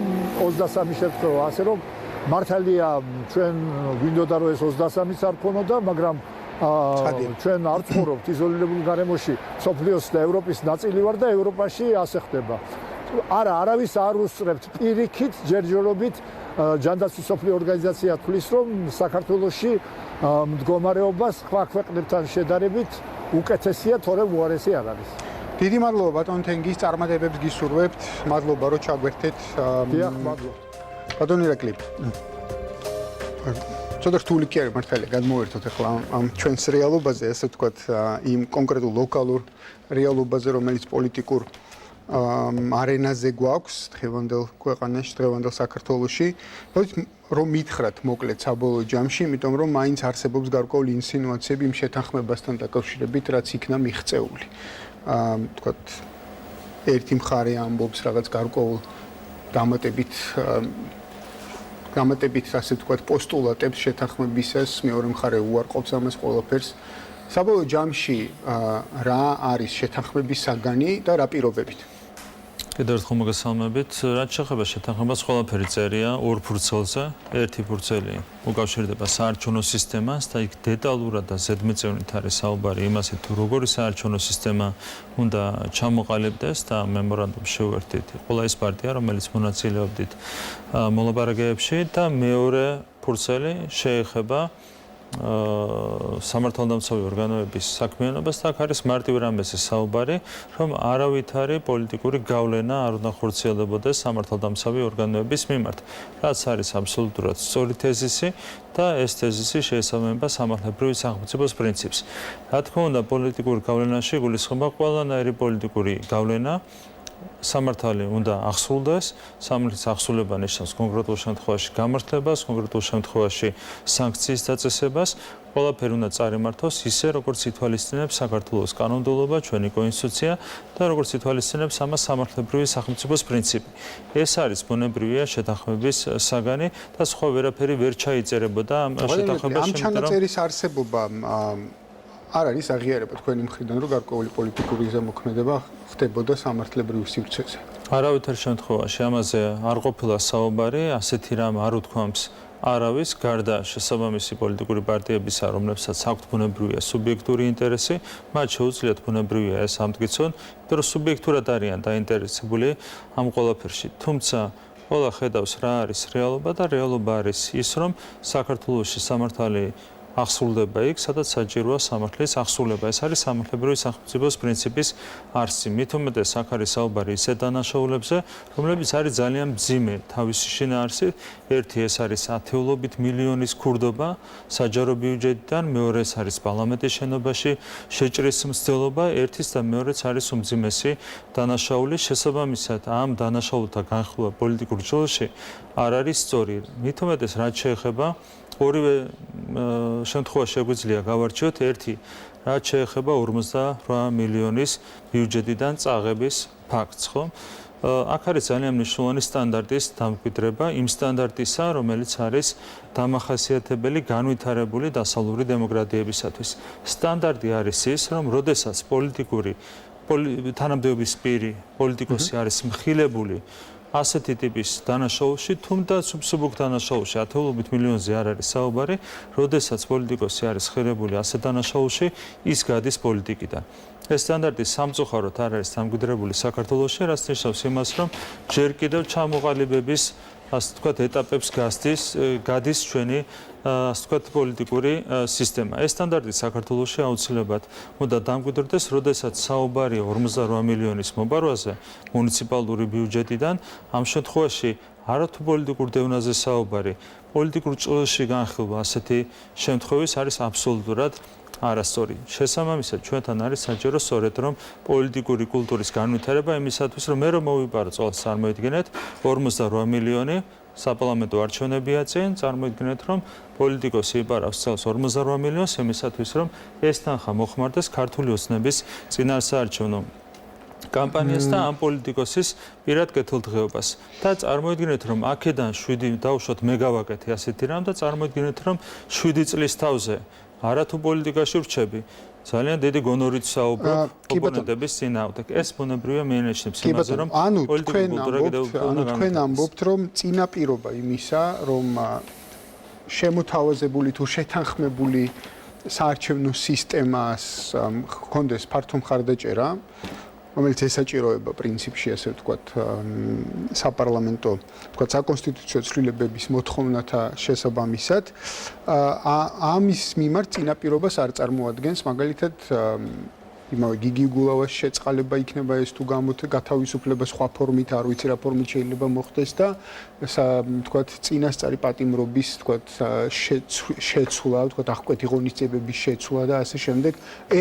23 შემთხვევა. ასე რომ მართალია ჩვენ გვინდოდა რომ ეს 23-იც არ ქონოდა, მაგრამ ჩვენ არ ცხოვრობთ იზოლირებულ გარემოში, სოფლიოს და ევროპის ნაწილი ვარ და ევროპაში ასე ხდება. არავის არ უსწრებთ პირიქით ჯერჯერობით ჯანდაცვის სოფლიო ორგანიზაცია თვლის რომ საქართველოში მდგომარეობა სხვა ქვეყნებთან შედარებით უკეთესია, თორემ უარესი არ არის. დიდი მადლობა ბატონ თენგის წარმატებებს გისურვებთ. მადლობა რომ ჩაგვერთეთ. დიახ, მადლობა. ბატონ ირაკლი. ცოტა რთული კი არის მართალია გადმოვერთოთ ახლა ამ ჩვენს რეალობაზე, ასე ვთქვათ, იმ კონკრეტულ ლოკალურ რეალობაზე, რომელიც პოლიტიკურ არენაზე გვაქვს დღევანდელ ქვეყანაში, დღევანდელ საქართველოში. რომ მითხრათ მოკლედ საბოლოო ჯამში, იმიტომ რომ მაინც არსებობს გარკვეული ინსინუაციები იმ შეთანხმებასთან დაკავშირებით, რაც იქნა მიღწეული. ვთქვათ, ერთი მხარე ამბობს რაღაც გარკვეულ დამატებით ასე ვთქვათ პოსტულატებს შეთანხმებისას, მეორე მხარე უარყოფს ამას ყველაფერს. საბოლოო ჯამში რა არის შეთანხმების საგანი და რა პირობებით? კიდევ ერთხელ მოგესალმებით. რაც შეეხება შეთანხმებას, ყველაფერი წერია ორ ფურცელზე. ერთი ფურცელი უკავშირდება საარჩევნო სისტემას და იქ დეტალურად და ზედმიწევნით არის საუბარი იმაზე, თუ როგორი საარჩევნო სისტემა უნდა ჩამოყალიბდეს და მემორანდუმს შევერთით ყველა ის პარტია, რომელიც მონაწილეობდით მოლაპარაკებებში და მეორე ფურცელი შეეხება სამართალდამცავი ორგანოების საქმიანობას და აქ არის მარტივ რამეზე საუბარი, რომ არავითარი პოლიტიკური გავლენა არ უნდა ხორციელებოდეს სამართალდამცავი ორგანოების მიმართ, რაც არის აბსოლუტურად სწორი თეზისი და ეს თეზისი შეესაბამება სამართლებრივი სახელმწიფოს პრინციპს. რა თქმა უნდა, პოლიტიკურ გავლენაში გულისხმობა ყველანაირი პოლიტიკური გავლენა სამართალი უნდა ახსრულდეს, სამართლის ახსრულება ნიშნავს კონკრეტულ შემთხვევაში გამართლებას, კონკრეტულ შემთხვევაში სანქციის დაწესებას, ყველაფერი უნდა წარიმართოს ისე, როგორც ითვალისწინებს საქართველოს კანონმდებლობა, ჩვენი კონსტიტუცია და როგორც ითვალისწინებს ამას სამართლებრივი სახელმწიფოს პრინციპი. ეს არის ბუნებრივია შეთანხმების საგანი და სხვა ვერაფერი ვერ ჩაიწერებოდა ამ შეთანხმებაში. ამ ჩანაწერის არსებობა არ არის აღიარება თქვენი მხრიდან, რომ გარკვეული პოლიტიკური ზემოქმედება ხდებოდა სამართლებრივ სივრცეზე. არავითარ შემთხვევაში ამაზე არ ყოფილა საუბარი, ასეთი რამ არ უთქვამს არავის, გარდა შესაბამისი პოლიტიკური პარტიებისა, რომლებსაც აქვთ ბუნებრივია სუბიექტური ინტერესი, მათ შეუძლიათ ბუნებრივია ეს ამტკიცონ, იმიტომ რომ სუბიექტურად არიან დაინტერესებული ამ ყველაფერში. თუმცა ყველა ხედავს რა არის რეალობა და რეალობა არის ის, რომ საქართველოში სამართალი ახსრულდება იქ, სადაც საჭიროა სამართლის ახსრულება. ეს არის სამართლებრივი სახელმწიფოს პრინციპის არსი. მით უმეტეს აქ არის საუბარი ისეთ დანაშაულებზე, რომლებიც არის ძალიან მძიმე თავისი შინაარსით. ერთი ეს არის ათეულობით მილიონის ქურდობა საჯარო ბიუჯეტიდან, მეორე ეს არის პარლამენტის შენობაში შეჭრის მცდელობა, ერთის და მეორეც არის უმძიმესი დანაშაული. შესაბამისად, ამ დანაშაულთა განხილვა პოლიტიკურ ჯოლში არ არის სწორი. მით უმეტეს რაც შეეხება ორივე შემთხვევაში შეგვიძლია გავარჩიოთ ერთი რაც შეეხება 58 მილიონის ბიუჯეტიდან წაღების ფაქტს, ხო? აქ არის ძალიან მნიშვნელოვანი სტანდარტის დამკვიდრება, იმ სტანდარტისა, რომელიც არის დამახასიათებელი განვითარებული დასავლური დემოკრატიებისათვის. სტანდარტი არის ის, რომ როდესაც პოლიტიკური თანამდებობის პირი პოლიტიკოსი არის მხილებული ასეთი ტიპის დანაშაულში, თუმცა სუბსუბუქ დანაშაულში ათეულობით მილიონზე არ არის საუბარი, როდესაც პოლიტიკოსი არის ხილებული ასეთ დანაშაულში, ის გადის პოლიტიკიდან. ეს სტანდარტი სამწუხაროდ არ არის დამკვიდრებული საქართველოში, რაც ნიშნავს იმას, რომ ჯერ კიდევ ჩამოყალიბების ასე ვთქვათ ეტაპებს გადის ჩვენი ასე ვთქვათ პოლიტიკური სისტემა. ეს სტანდარტი საქართველოში აუცილებლად უნდა დამკვიდრდეს, როდესაც საუბარია 58 მილიონის მობარვაზე მუნიციპალური ბიუჯეტიდან, ამ შემთხვევაში არათუ პოლიტიკურ დევნაზე საუბარი, პოლიტიკურ ჭრილში განხილვა ასეთი შემთხვევის არის აბსოლუტურად არასწორი. შესაბამისად, ჩვენთან არის საჭირო სწორედ რომ პოლიტიკური კულტურის განვითარება იმისათვის, რომ მე რომ მოვიპარო წელს წარმოიდგინეთ 58 მილიონი საპარლამენტო არჩევნებია წინ, წარმოიდგინეთ რომ პოლიტიკოსი იპარავს წელს 58 მილიონს იმისათვის, რომ ეს თანხა მოხმარდეს ქართული ოცნების წინასაარჩევნო კამპანიას და ამ პოლიტიკოსის პირად კეთილდღეობას. და წარმოიდგინეთ რომ აქედან 7 დავუშვათ მე გავაკეთე ასეთი რამ და წარმოიდგინეთ რომ 7 წლის თავზე არათუ პოლიტიკაში ვრჩები, ძალიან დიდი გონორით საუბრობ ოპონენტების წინააღმდეგ. ეს ბუნებრივია მენიშნებს იმაზე, რომ პოლიტიკური კულტურა კიდევ თქვენ ამბობთ, რომ წინაპირობა იმისა, რომ შემოთავაზებული თუ შეთანხმებული საარჩევნო სისტემას ჰქონდეს ფართო მხარდაჭერა, რომელიც ესაჭიროება პრინციპში, ასე ვთქვათ, საპარლამენტო, ვთქვათ, საკონსტიტუციო ცვლილებების მოთხოვნათა შესაბამისად, ამის მიმართ წინაპირობას არ წარმოადგენს, მაგალითად, იმავე გიგი გულავას შეწყალება იქნება ეს თუ გათავისუფლება სხვა ფორმით, არ ვიცი რა ფორმით შეიძლება მოხდეს და ვთქვათ, წინასწარი პატიმრობის, ვთქვათ, შეცვლა, ვთქვათ, აღკვეთი ღონისძიებების შეცვლა და ასე შემდეგ.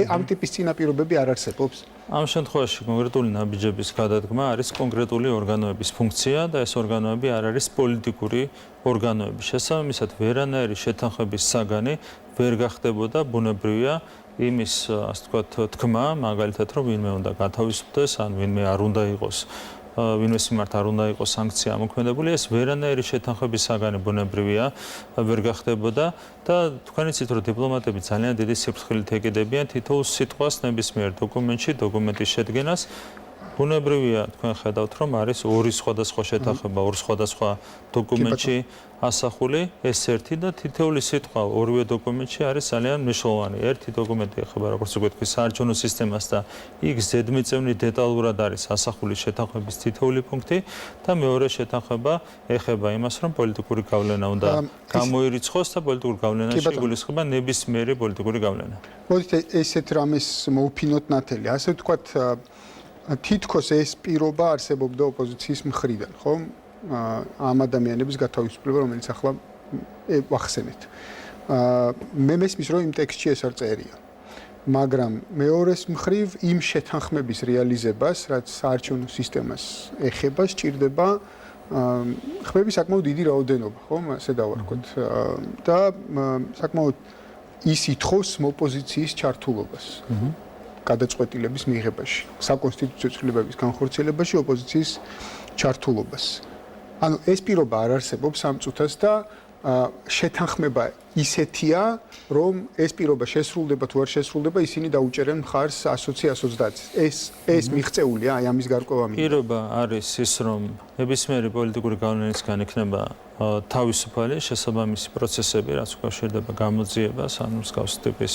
ამ ტიპის წინაპირობები არ არსებობს. ამ შემთხვევაში კონკრეტული ნაბიჯების გადადგმა არის კონკრეტული ორგანოების ფუნქცია და ეს ორგანოები არ არის პოლიტიკური ორგანოები. შესაბამისად, ვერანაირი შეთანხმების საგანი ვერ გახდებოდა ბუნებრივია იმის, ასე ვთქვათ, თქმა, მაგალითად, რომ ვინმე უნდა გათავისუფლდეს, ან ვინმე არ უნდა იყოს, ვინმეს მიმართ არ უნდა იყოს სანქცია ამოქმედებული, ეს ვერანაირი შეთანხმების საგანი ბუნებრივია ვერ გახდებოდა და თქვენ იცით, რომ დიპლომატები ძალიან დიდი სიფრთხილით ეკიდებიან თითოეულ სიტყვას ნებისმიერ დოკუმენტში, დოკუმენტის შედგენას. ბუნებრივია, თქვენ ხედავთ, რომ არის ორი სხვადასხვა შეთანხმება, ორ სხვადასხვა დოკუმენტში ასახული, ეს ერთი და თითოეული სიტყვა ორივე დოკუმენტში არის ძალიან მნიშვნელოვანი. ერთი დოკუმენტი ეხება, როგორც ვთქვი, საარჩევნო სისტემას და იქ ზედმიწევნით დეტალურად არის ასახული შეთანხმების თითოეული პუნქტი და მეორე შეთანხმება ეხება იმას, რომ პოლიტიკური გავლენა უნდა გამოირიცხოს და პოლიტიკური გავლენაში იგულისხმება ნებისმიერი პოლიტიკური გავლენა. მოდით ესეთ რამეს მოვფინოთ ნათელი, ასე ვთქვათ, თითქოს ეს პირობა არსებობდა ოპოზიციის მხრიდან, ხო? ამ ადამიანების გათავისუფლება, რომელიც ახლა ვახსენეთ. მე მესმის, რომ იმ ტექსტში ეს არ წერია. მაგრამ მეორეს მხრივ იმ შეთანხმების რეალიზებას, რაც საარჩევნო სისტემას ეხება, სჭირდება ხმების საკმაოდ დიდი რაოდენობა, ხო, ასე დავარქვათ. და საკმაოდ ის ითხოვს მოპოზიციის ჩართულობას. გადაწყვეტილების მიღებაში, საკონსტიტუციო ცვლილებების განხორციელებაში ოპოზიციის ჩართულობას. ანუ ეს პირობა არ არსებობს ამ წუთას და შეთანხმება ისეთია, რომ ეს პირობა შესრულდება თუ არ შესრულდება, ისინი დაუჭერენ მხარს 120-130. ეს მიღწეულია აი ამის გარკვევა მინდა. პირობა არის ის, რომ ნებისმიერი პოლიტიკური გავლენისგან იქნება თავისუფალი შესაბამისი პროცესები, რაც უკავშირდება გამოძიებას, ან მსგავსი ტიპის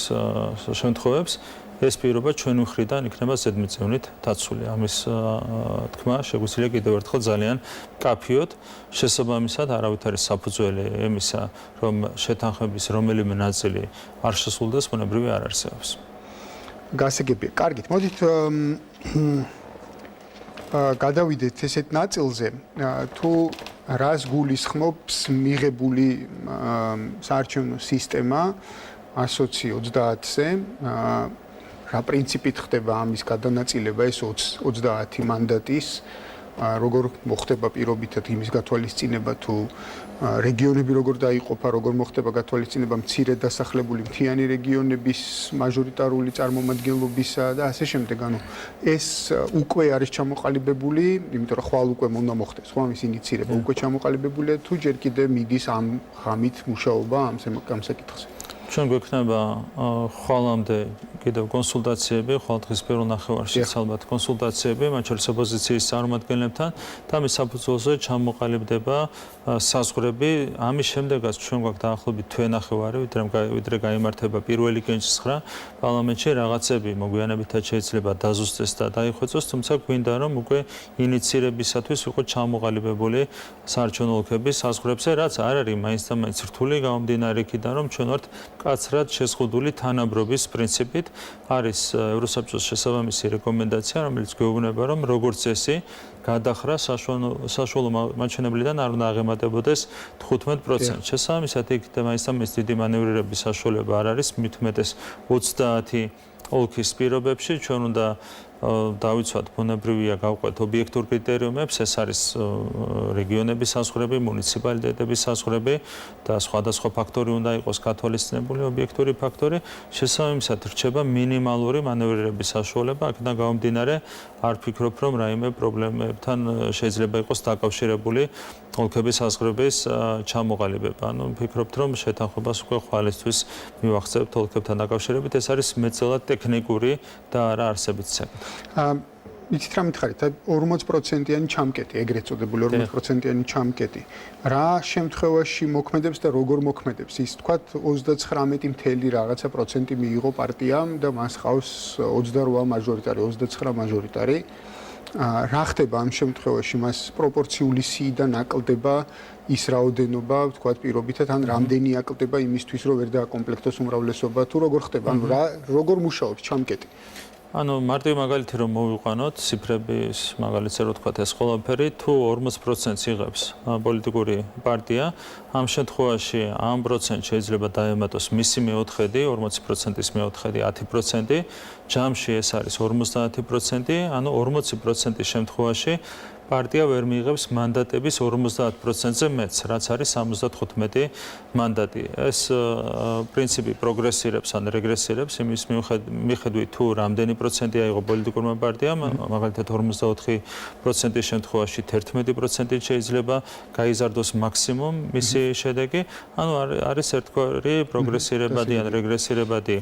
შემთხვევებს. ეს პირობა ჩვენი მხრიდან იქნება ზედმიწევნით დაცული. ამის თქმა შეგვიძლია კიდევ ერთხელ ძალიან მკაფიოდ შესაბამისად არავით არის საფუძველი ემისა, რომ შეთანხმების რომელიმე ნაწილი არ შესრულდეს, ბუნებრივი არ არსებობს. გასაგებია. კარგით, მოდით გადავიდეთ ესეთ ნაწილზე, თუ რას გულისხმობს მიღებული საარჩევნო სისტემა 120-ზე, რა პრინციპით ხდება ამის გადანაწილება ეს 30 მანდატის, როგორ მოხდება პირობითად იმის გათვალისწინება თუ რეგიონები როგორ დაიყოფა, როგორ მოხდება გათვალისწინება მცირე დასახლებული მთიანი რეგიონების მაჟორიტარული წარმომადგენლობისა და ასე შემდეგ. ანუ ეს უკვე არის ჩამოყალიბებული, იმიტომ რომ ხვალ უკვე უნდა მოხდეს, ხო, ამის ინიცირება უკვე ჩამოყალიბებულია თუ ჯერ კიდევ მიდის ამ ღამით მუშაობა ამ საკითხზე. ჩვენ გვექნება ხვალამდე კიდევ კონსულტაციები, ხვალ დღის პირველ ნახევარშიც ალბათ კონსულტაციები, მათ შორის ოპოზიციის წარმომადგენლებთან და ამის საფუძველზე ჩამოყალიბდება საზღვრები. ამის შემდეგაც ჩვენ გვაქვს დაახლოებით თვე-ნახევარი, ვიდრე გაიმართება პირველი კენჭისხრა პარლამენტში, რაღაცები მოგვიანებითაც შეიძლება დაზუსტდეს და დაიხვეწოს, თუმცა გვინდა რომ უკვე ინიცირებისათვის ვიყოთ ჩამოყალიბებული საარჩევნო ოლქების საზღვრებზე, რაც არ არის მაინც და მაინც რთული გამომდინარე იქიდან, რომ ჩვენ ვართ კაცრად შეზღუდული თანაბრობის პრინციპით. არის ევროსაბჭოს შესაბამისი რეკომენდაცია, რომელიც გვეუბნება, რომ როგორც წესი გადახრა საშუალო მაჩვენებლიდან არ უნდა აღემატებოდეს 15%. შესაბამისად იქ მაინც და მაინც დიდი მანევრირების საშუალება არ არის, მით უმეტეს 30 ოლქის პირობებში ჩვენ უნდა დავიცვათ ბუნებრივია გავყვეთ ობიექტურ კრიტერიუმებს, ეს არის რეგიონების საზღვრები, მუნიციპალიტეტების საზღვრები და სხვადასხვა ფაქტორი უნდა იყოს გათვალისწინებული ობიექტური ფაქტორი. შესაბამისად რჩება მინიმალური მანევრირების საშუალება, აქედან გამომდინარე არ ვფიქრობ, რომ რაიმე პრობლემებთან შეიძლება იყოს დაკავშირებული ოლქების საზღვრების ჩამოყალიბება. ანუ ვფიქრობთ, რომ შეთანხმებას უკვე ხვალისთვის მივახცევთ ოლქებთან დაკავშირებით, ეს არის მეცელად ტექნიკური და არა არსებით საკითხი. იცით რა მითხარით, 40%-იანი ჩამკეტი, ეგრეთ წოდებული 40%-იანი ჩამკეტი. რა შემთხვევაში მოქმედებს და როგორ მოქმედებს? ის თქვათ 39 მთელი რაღაცა პროცენტი მიიღო პარტიამ და მას ხავს 28 მაჟორიტარი, 29 მაჟორიტარი. რა ხდება ამ შემთხვევაში? მას პროპორციული სიიდან აკლდება ის რაოდენობა, თქვათ პირობითად, ან რამდენი აკლდება იმისთვის, რომ ვერ დააკომპლექტოს უმრავლესობა, თუ როგორ ხდება? ანუ როგორ მუშაობს ჩამკეტი? ანუ მარტივი მაგალითი რომ მოვიყვანოთ, ციფრების მაგალითზე რო თქვათ ეს ყველაფერი, თუ 40%-ს იღებს პოლიტიკური პარტია, ამ შემთხვევაში ამ პროცენტს შეიძლება დაემატოს მისი მეოთხედი, 40%-ის მეოთხედი 10%, ჯამში ეს არის 50%, ანუ 40%-ის შემთხვევაში პარტია ვერ მიიღებს მანდატების 50%-ზე მეტს, რაც არის 75 მანდატი. ეს პრინციპი პროგრესირებს ან რეგრესირებს იმის მიხედვით, თუ რამდენი პროცენტი აიღო პოლიტიკურმა პარტიამ, მაგალითად 44%-ის შემთხვევაში 11% შეიძლება გაიზარდოს მაქსიმუმ მისი შედეგი. ანუ არის ერთგვარი პროგრესირებადი ან რეგრესირებადი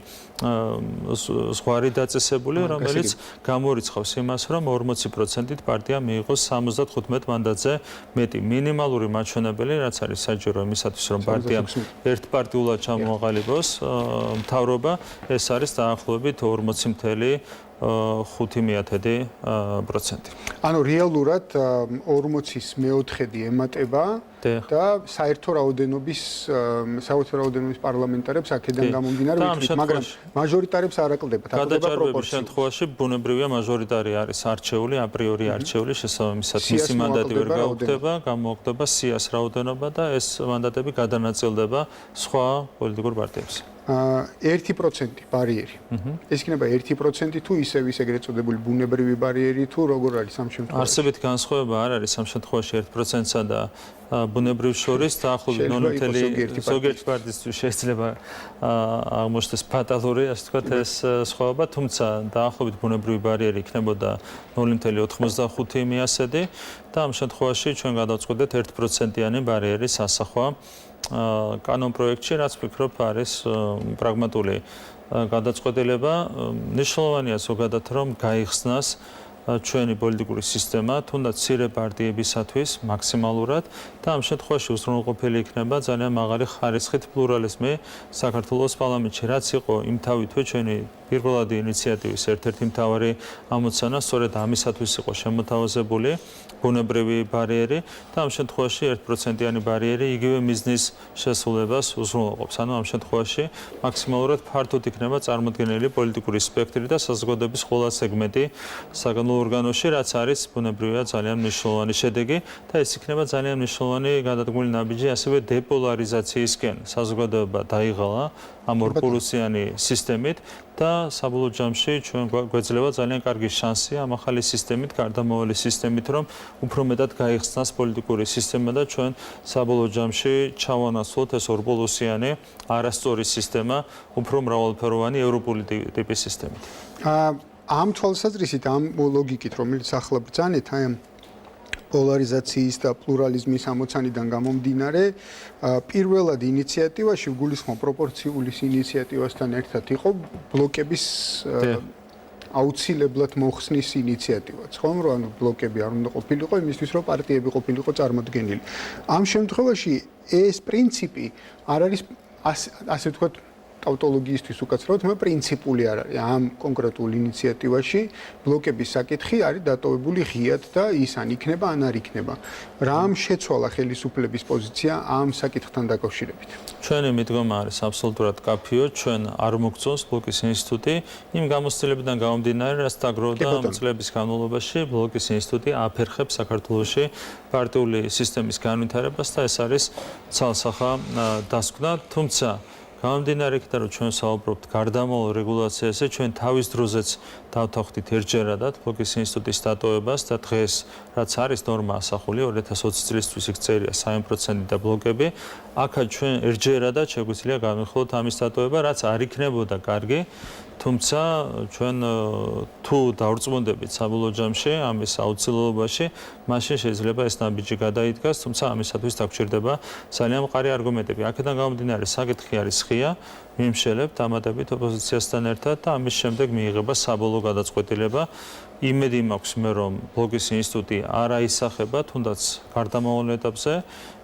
ზღვარი დაწესებული, რომელიც გამორიცხავს იმას, რომ 40%-ით პარტია მიიღოს 75 მანდატზე მეტი. მინიმალური მაჩვენებელი, რაც არის საჭირო იმისათვის, რომ პარტიამ ერთპარტიულად ჩამოაყალიბოს მთავრობა, ეს არის დაახლოებით 40.5%. ანუ რეალურად 40-ის მეოთხედი ემატება და საერთო რაოდენობის პარლამენტარებს აქედან გამომდინარე ვიტყვით, მაგრამ მაჟორიტარებს არ აკლდება. გადაჭარბების შემთხვევაში ბუნებრივია მაჟორიტარი არის არჩეული, აპრიორი არჩეული, შესაბამისად მისი მანდატი ვერ გაუქმდება, გამოუქმდება სიას რაოდენობა და ეს მანდატები გადანაწილდება სხვა პოლიტიკურ პარტიებს. 1% ბარიერი. ეს იქნება 1% თუ ისევ ეგრეთ წოდებული ბუნებრივი ბარიერი თუ როგორ არის ამ შემთხვევაში? არსებით განსხვავება არ არის ამ შემთხვევაში 1%-სა და ბუნებრივ შორის დაახლოებით 0.1 ზოგიერთი პარტიისთვის შეიძლება აღმოჩნდეს ფატალური, ასე ვთქვათ, ეს სხვაობა, თუმცა დაახლოებით ბუნებრივი ბარიერი იქნებოდა 0.85 მიასედი და ამ შემთხვევაში ჩვენ გადავწყვეტეთ 1%-იანი ბარიერის ასახვა კანონ პროექტში, რაც ვფიქრობ არის პრაგმატული გადაწყვეტილება. მნიშვნელოვანია ზოგადად რომ გაიხსნას ჩვენი პოლიტიკური სისტემა, თუნდაც მცირე პარტიებისათვის მაქსიმალურად და ამ შემთხვევაში უზრუნველყოფილი იქნება ძალიან მაღალი ხარისხით პლურალიზმი საქართველოს პარლამენტში, რაც იყო იმთავითვე ჩვენი პირველადი ინიციატივის ერთ-ერთი მთავარი ამოცანა, სწორედ ამისათვის იყო შემოთავაზებული ბუნებრივი ბარიერი და ამ შემთხვევაში 1%-იანი ბარიერი იგივე მიზნის შესრულებას უზრუნველყოფს. ანუ ამ შემთხვევაში მაქსიმალურად ფართოდ იქნება წარმოდგენილი პოლიტიკური სპექტრი და საზოგადოების ყველა სეგმენტი საგანო ორგანოში, რაც არის ბუნებრივია ძალიან მნიშვნელოვანი შედეგი და ეს იქნება ძალიან მნიშვნელოვანი გადადგმული ნაბიჯი ასევე დეპოლარიზაციისკენ. საზოგადოება დაიღალა ამ ორპოლუსიანი სისტემით და საბოლოო ჯამში ჩვენ გვეძლევა ძალიან კარგი შანსი ამ ახალი სისტემით, გარდამავალი სისტემით, რომ უფრო მეტად გაიხსნას პოლიტიკური სისტემა და ჩვენ საბოლოო ჯამში ჩავანაცვლოთ ეს ორპოლუსიანი არასწორი სისტემა უფრო მრავალფეროვანი ევროპული ტიპის სისტემით. ამ თვალსაზრისით, ამ ლოგიკით, რომელიც ახლა ბრძანეთ, აი ამ პოლარიზაციის და პლურალიზმის ამოცანიდან გამომდინარე, პირველად ინიციატივაში ვგულისხმობ პროპორციული ინიციატივასთან ერთად იყო ბლოკების აუცილებლად მოხსნის ინიციატივაც, ხომ, რომ ანუ ბლოკები არ უნდა ყოფილიყო იმისთვის, რომ პარტიები ყოფილიყო წარმოდგენილი. ამ შემთხვევაში ეს პრინციპი არ არის ასე ვთქვათ ტავტოლოგიისთვის უკაცრავად, მაგრამ პრინციპული არ არის. ამ კონკრეტულ ინიციატივაში ბლოკების საკითხი არის დატოვებული ღიად და ის ან იქნება, ან არ იქნება. რამ შეცვალა ხელისუფლების პოზიცია ამ საკითხთან დაკავშირებით? ჩვენი მიდგომა არის აბსოლუტურად კაფიო, ჩვენ არ მოგწონს ბლოკის ინსტიტუტი, იმ გამოცდილებიდან გამომდინარე, რაც დაგროვდა წლების განმავლობაში, ბლოკის ინსტიტუტი აფერხებს საქართველოში პარტიული სისტემის განვითარებას და ეს არის ცალსახა დასკვნა, თუმცა გამომდინარე იქიდან, რომ ჩვენ საუბრობთ გარდამავალ რეგულაციაზე, ჩვენ თავის დროზეც დავთანხმდით ერთჯერადად ბლოკის ინსტიტუტის დატოვებას და დღეს, რაც არის ნორმა ასახული 2020 წლისთვის იქ წერია 3% და ბლოკები, აქაც ჩვენ ერთჯერადად შეგვიძლია განვიხილოთ ამის დატოვება, რაც არ იქნებოდა კარგი, თუმცა ჩვენ თუ დავრწმუნდებით საბოლოო ჯამში ამის აუცილებლობაში, მაშინ შეიძლება ეს ნაბიჯი გადაიდგას, თუმცა ამისათვის დაგჭირდება ძალიან მყარი არგუმენტები. აქედან გამომდინარე, საკითხი არის ღია, ვიმშელებთ დამატებით ოპოზიციასთან ერთად და ამის შემდეგ მიიღება საბოლოო გადაწყვეტილება. იმედი მაქვს მე, რომ ბლოკის ინსტიტუტი არ აისახება, თუნდაც გარდამავალ ეტაპზე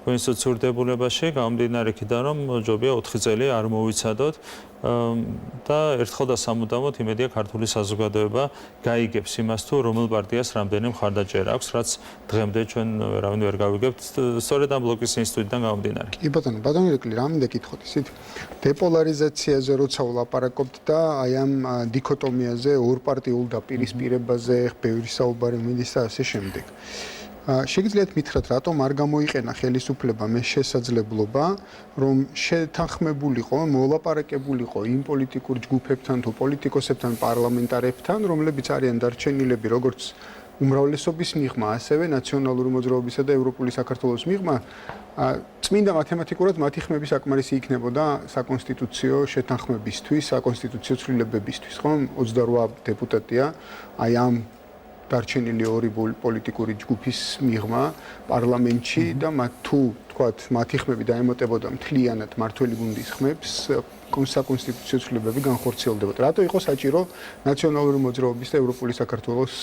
კონსტიტუციურ დებულებაში, გამომდინარე იქიდან, რომ ჯობია 4 წელი არ მოვიცადოთ და ერთხელ და სამუდამოდ იმედია ქართული საზოგადოება გაიგებს იმას, თუ რომელ პარტიას რამდენი მხარდაჭერა აქვს, რაც დღემდე ჩვენ ვერავინ ვერ გავიგებთ, სწორედ ამ ბლოკის ინსტიტუტიდან გამომდინარე. კი ბატონო ირაკლი, რა მინდა გითხოთ ისეთ დეპოლარიზაციაზე როცა ვლაპარაკობთ და აი ამ დიქოტომიაზე, ორპარტიულ დაპირისპირებაზე, ბევრი საუბარი მიდის და ასე შემდეგ. შეგიძლიათ მითხრათ, რატომ არ გამოიყენა ხელისუფლებამ ეს შესაძლებლობა, რომ შეთანხმებულიყო, მოლაპარაკებულიყო იმ პოლიტიკურ ჯგუფებთან თუ პოლიტიკოსებთან, პარლამენტარებთან, რომლებიც არიან დარჩენილები როგორც უმრავლესობის მიღმა, ასევე ნაციონალური მოძრაობისა და ევროპული საქართველოს მიღმა, წმინდა მათემატიკურად მათი ხმები საკმარისი იქნებოდა საკონსტიტუციო შეთანხმებისთვის, საკონსტიტუციო ცვლილებებისთვის, ხომ? 28 დეპუტატია, აი ამ დარჩენილი ორი პოლიტიკური ჯგუფის მიღმა პარლამენტში და მათ თუ თქვათ მათი ხმები დაემატებოდა მთლიანად მართველი გუნდის ხმებს, საკონსტიტუციო ცვლილებები განხორციელდებოდა. რატო იყო საჭირო ნაციონალური მოძრაობის და ევროპული საქართველოს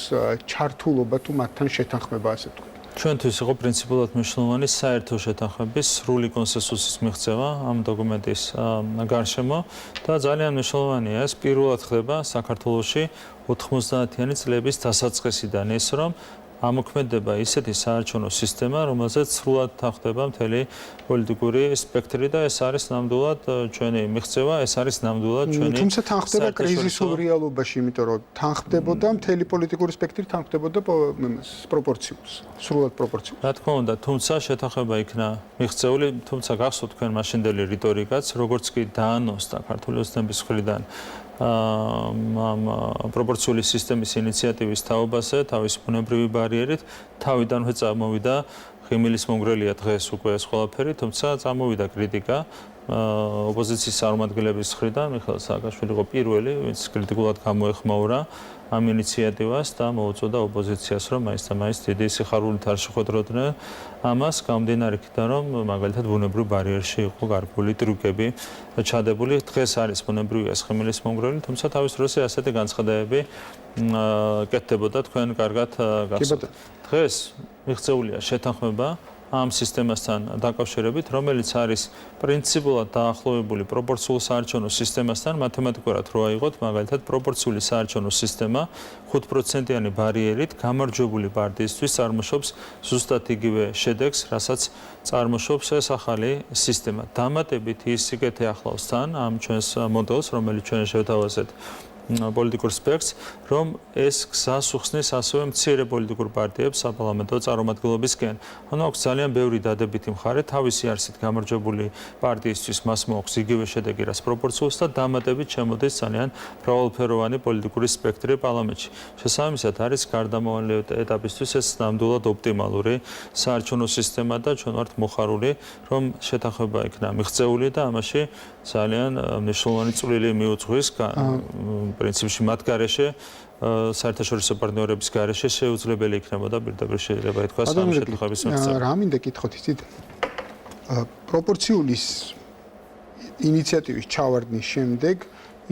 ჩართულობა თუ მათთან შეთანხმება, ასე ვთქვათ? ჩვენთვის იყო პრინციპულად მნიშვნელოვანი საერთო შეთანხმების სრული კონსენსუსის მიღწევა ამ დოკუმენტის გარშემო და ძალიან მნიშვნელოვანია ეს პირველად ხდება საქართველოში 90-იანი წლების დასაწყისიდან ის, რომ ამოქმედება ისეთი საარჩევნო სისტემა, რომელზეც სრულად თანხდება მთელი პოლიტიკური სპექტრი და ეს არის ნამდვილად ჩვენი მიღწევა, ეს არის ნამდვილად ჩვენი თუმცა თანხდება კრიზისულ რეალობაში, იმიტომ რომ თანხდებოდა მთელი პოლიტიკური სპექტრი თანხდებოდა პროპორციულს, სრულად პროპორციულს. რა თქმა უნდა, თუმცა შეთანხმება იქნა მიღწეული, თუმცა გახსოვთ თქვენ მაშინდელი რიტორიკაც, როგორც კი დაანონსდა ქართული ოცნების მხრიდან პროპორციული სისტემის ინიციატივის თაობაზე, თავის ბუნებრივი ბარიერით, თავიდანვე წამოვიდა ღიმილის მონგრელია დღეს უკვე ეს ყველაფერი, თუმცა წამოვიდა კრიტიკა ოპოზიციის წარმომადგენლების მხრიდან, მიხეილ სააკაშვილი იყო პირველი, ვინც კრიტიკულად გამოეხმაურა ამ ინიციატივას და მოუწოდა ოპოზიციას, რომ მაინც და მაინც დიდი სიხარულით არ შეხვედროდნენ ამას, გამომდინარე იქიდან, რომ მაგალითად ბუნებრივ ბარიერში იყო გარკვეული ტრიუკები ჩადებული. დღეს არის ბუნებრივი ღიმილის მონგრელი, თუმცა თავის დროზე ასეთი განცხადებები კეთდებოდა თქვენ კარგად გახსოვთ. დღეს მიღწეულია შეთანხმება ამ სისტემასთან დაკავშირებით, რომელიც არის პრინციპულად დაახლოებული პროპორციულ საარჩევნო სისტემასთან, მათემატიკურად რო აიღოთ, მაგალითად პროპორციული საარჩევნო სისტემა 5%-იანი ბარიერით გამარჯვებული პარტიისთვის წარმოშობს ზუსტად იგივე შედეგს, რასაც წარმოშობს ეს ახალი სისტემა. დამატებით ის სიკეთე ახლავს თან ამ ჩვენს მოდელს, რომელიც ჩვენ შევთავაზეთ პოლიტიკურ სპექტრს, რომ ეს გზას უხსნის ასევე მცირე პოლიტიკურ პარტიებს საპარლამენტო წარმომადგენლობისკენ. ანუ აქვს ძალიან ბევრი დადებითი მხარე, თავისი არსით გამარჯვებული პარტიისთვის მას მოაქვს იგივე შედეგი, რაც პროპორციულს და დამატებით შემოდის ძალიან მრავალფეროვანი პოლიტიკური სპექტრი პარლამენტში. შესაბამისად არის გარდამავალი ეტაპისთვის ეს ნამდვილად ოპტიმალური საარჩევნო სისტემა და ჩვენ ვართ მოხარული, რომ შეთანხმება იქნა მიღწეული და ამაში ძალიან მნიშვნელოვანი წვლილი მიუძღვის პრინციპში მათ გარეშე საერთაშორისო პარტნიორების გარეშე შეუძლებელი იქნებოდა პირდაპირ შეიძლება ითქვას ამ შეთანხმების მიღწევა. რა მინდა კითხოთ იცით? პროპორციული ინიციატივის ჩავარდნის შემდეგ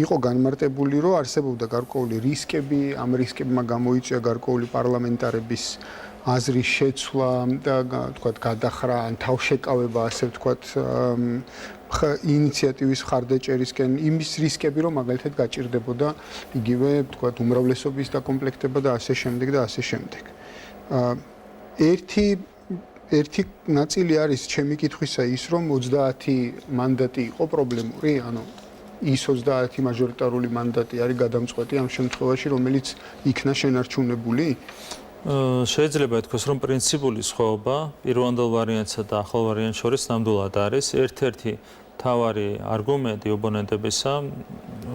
იყო განმარტებული, რომ არსებობდა გარკვეული რისკები, ამ რისკებმა გამოიწვია გარკვეული პარლამენტარების აზრის შეცვლა და თქვათ გადახრა ან თავშეკავება, ასე ვთქვათ, ინიციატივის ხარდაჭერისკენ, იმის რისკები, რომ მაგალითად გაჭირდებოდა იგივე, ვთქვათ, უმრავლესობის დაკომპლექტება და ასე შემდეგ და ასე შემდეგ. ერთი ნაწილი არის ჩემი კითხვისა ის, რომ 30 მანდატი იყო პრობლემური, ანუ ის 30 მაჟორიტარული მანდატი არის გადამწყვეტი ამ შემთხვევაში, რომელიც იქნა შენარჩუნებული? შეიძლება ითქვას, რომ პრინციპული სხვაობა პირვანდელ ვარიანტსა და ახალ ვარიანტს შორის ნამდვილად არის. ერთ-ერთი მთავარი არგუმენტი ოპონენტებისა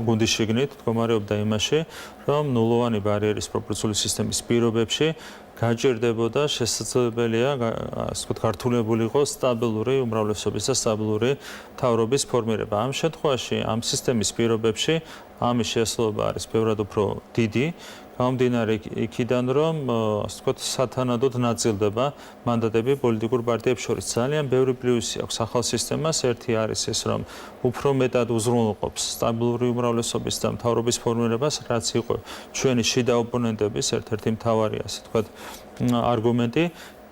გუნდის შიგნით მდგომარეობდა იმაში, რომ ნულოვანი ბარიერის პროპორციული სისტემის პირობებში გაჭირდებოდა შესაძლებელია, ასე ვთქვათ, გართულებულიყო სტაბილური უმრავლესობის და სტაბილური მთავრობის ფორმირება. ამ შემთხვევაში ამ სისტემის პირობებში ამის შესაძლებლობა არის ბევრად უფრო დიდი. გამომდინარე იქიდან, რომ ასე ვთქვათ, სათანადოდ ნაწილდება მანდატები პოლიტიკურ პარტიებს შორის. ძალიან ბევრი პლუსი აქვს ახალ სისტემას. ერთი არის ეს, რომ უფრო მეტად უზრუნველყოფს სტაბილური უმრავლესობის და მთავრობის ფორმირებას, რაც იყო ჩვენი შიდა ოპონენტების ერთ-ერთი მთავარი, ასე ვთქვათ, არგუმენტი.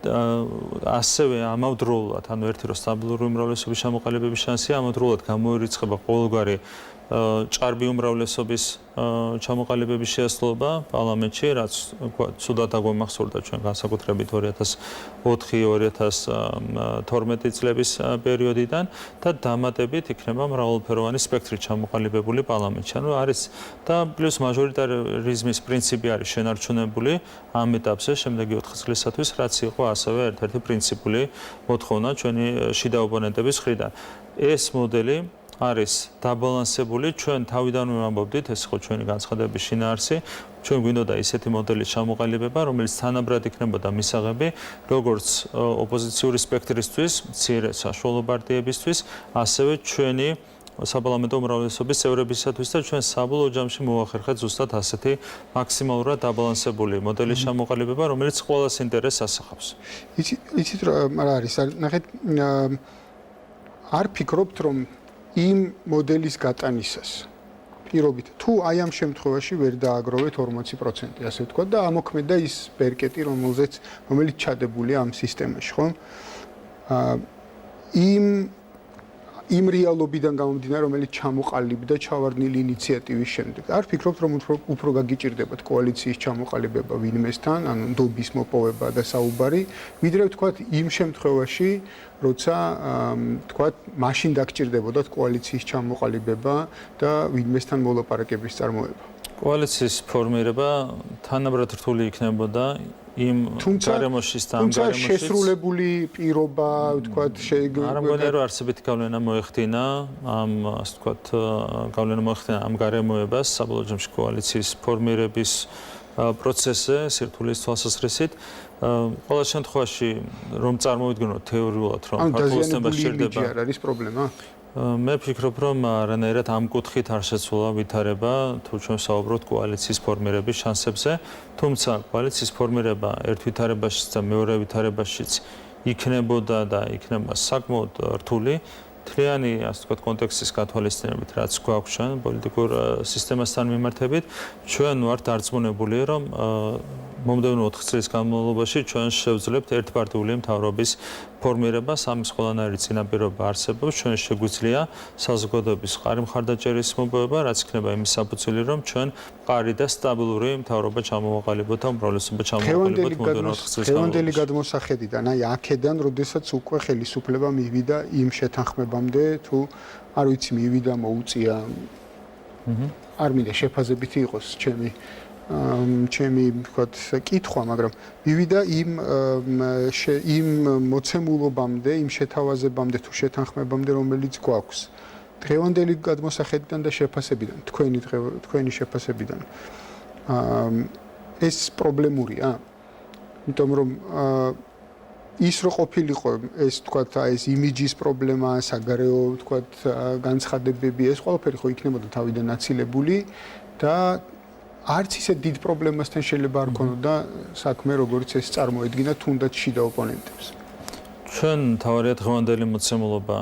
ასევე ამავდროულად, ანუ ერთი რომ სტაბილური უმრავლესობის ჩამოყალიბების შანსი ამავდროულად გამოირიცხება ყოველგვარი ჭარბი უმრავლესობის ჩამოყალიბების შესაძლებლობა პარლამენტში, რაც ცუდად აგვამახსოვრდა ჩვენ განსაკუთრებით 2004-2012 წლების პერიოდიდან და დამატებით იქნება მრავალფეროვანი სპექტრი ჩამოყალიბებული პარლამენტში. ანუ არის და პლუს მაჟორიტარიზმის პრინციპი არის შენარჩუნებული ამ ეტაპზე შემდეგი 4 წლისათვის, რაც იყო ასევე ერთ-ერთი პრინციპული მოთხოვნა ჩვენი შიდა ოპონენტების მხრიდან. ეს მოდელი არის დაბალანსებული, ჩვენ თავიდანვე ვამბობდით, ეს იყო ჩვენი განცხადების შინაარსი, ჩვენ გვინდოდა ისეთი მოდელის ჩამოყალიბება, რომელიც თანაბრად იქნებოდა მისაღები, როგორც ოპოზიციური სპექტრისთვის, მცირე საშუალო პარტიებისთვის, ასევე ჩვენი საპარლამენტო უმრავლესობის წევრებისათვის და ჩვენ საბოლოო ჯამში მოახერხეთ ზუსტად ასეთი მაქსიმალურად დაბალანსებული მოდელის ჩამოყალიბება, რომელიც ყველას ინტერესს ასახავს. იცით რა არის? ნახეთ, არ ფიქრობთ, რომ იმ მოდელის გატანისას პირობით თუ აი ამ შემთხვევაში ვერ დააგროვეთ 40%, ასე ვთქვათ და ამოქმედა ის ბერკეტი, რომელიც ჩადებულია ამ სისტემაში, ხო? იმ რეალობიდან გამომდინარე, რომელიც ჩამოყალიბდა ჩავარდნილი ინიციატივის შემდეგ. არ ფიქრობთ, რომ უფრო გაგიჭირდებათ კოალიციის ჩამოყალიბება ვინმესთან, ანუ ნდობის მოპოვება და საუბარი, ვიდრე ვთქვათ იმ შემთხვევაში, როცა ვთქვათ, მაშინ დაგჭირდებოდათ კოალიციის ჩამოყალიბება და ვინმესთან მოლაპარაკების წარმოება. კოალიციის ფორმირება თანაბრად რთული იქნებოდა იმ გარემოშიც და ამ თუმცა გარემოშიც შესრულებული პირობა, ვთქვათ, არ მგონია რომ არსებითი გავლენა მოეხდინა ამ ასე ვთქვათ გავლენა მოეხდინა ამ გარემოებას საბოლოო ჯამში კოალიციის ფორმირების პროცესზე სირთულის თვალსაზრისით ყოველ შემთხვევაში რომ წარმოვიდგინოთ თეორიულად რომ ქართულოსნება შეიძლება არ არის პრობლემა მე ვფიქრობ რომ არანაირად ამ კუთხით არ შეცვლა ვითარება თუ ჩვენ საუბრობთ კოალიციის ფორმირების შანსებზე თუმცა კოალიციის ფორმირება ერთ ვითარებაშიც და მეორე ვითარებაშიც იქნებოდა და იქნება საკმაოდ რთული თლიანი ასე ვთქვათ კონტექსტის გათვალისწინებით რაც გვაქვს ჩვენ პოლიტიკურ სისტემასთან მიმართებით ჩვენ ვართ დარწმუნებული რომ მომდევნო 4 წლის განმავლობაში ჩვენ შევძლებთ ერთპარტიული მთავრობის ფორმირებას ამის ყველანაირი წინაპირობა არსებობს ჩვენ შეგვიძლია საზოგადოების მყარი მხარდაჭერის მოპოვება რაც იქნება იმის საფუძველი რომ ჩვენ მყარი და სტაბილური მთავრობა ჩამოვაყალიბოთ და უმრავლესობა ჩამოვაყალიბოთ მომდევნო 4 წლის დღევანდელი გადმოსახედიდან აი აქედან როდესაც უკვე ხელისუფლება მივიდა იმ შეთანხმებამდე თუ არ ვიცი მივიდა მოუწია არ მინდა შეფაზებითი იყოს ჩემი ვთქვათ კითხვა, მაგრამ მივიდა იმ მოცემულობამდე, იმ შეთავაზებამდე თუ შეთანხმებამდე, რომელიც გვაქვს. დღევანდელი გადმოსახედიდან და შეფასებიდან, თქვენი შეფასებიდან. ეს პრობლემურია? იმიტომ რომ ის რო ყოფილიყო ეს ვთქვათ ეს იმიჯის პრობლემა, საგარეო ვთქვათ განცხადებები, ეს ყველაფერი ხო იქნებოდა თავიდან აცილებული და არც ისე დიდ პრობლემასთან შეიძლება არ ქონოდა საქმე, როგორც ეს წარმოედგინა თუნდაც შიდა ოპონენტებს. ჩვენ თავარია დღევანდელი მოცემულობა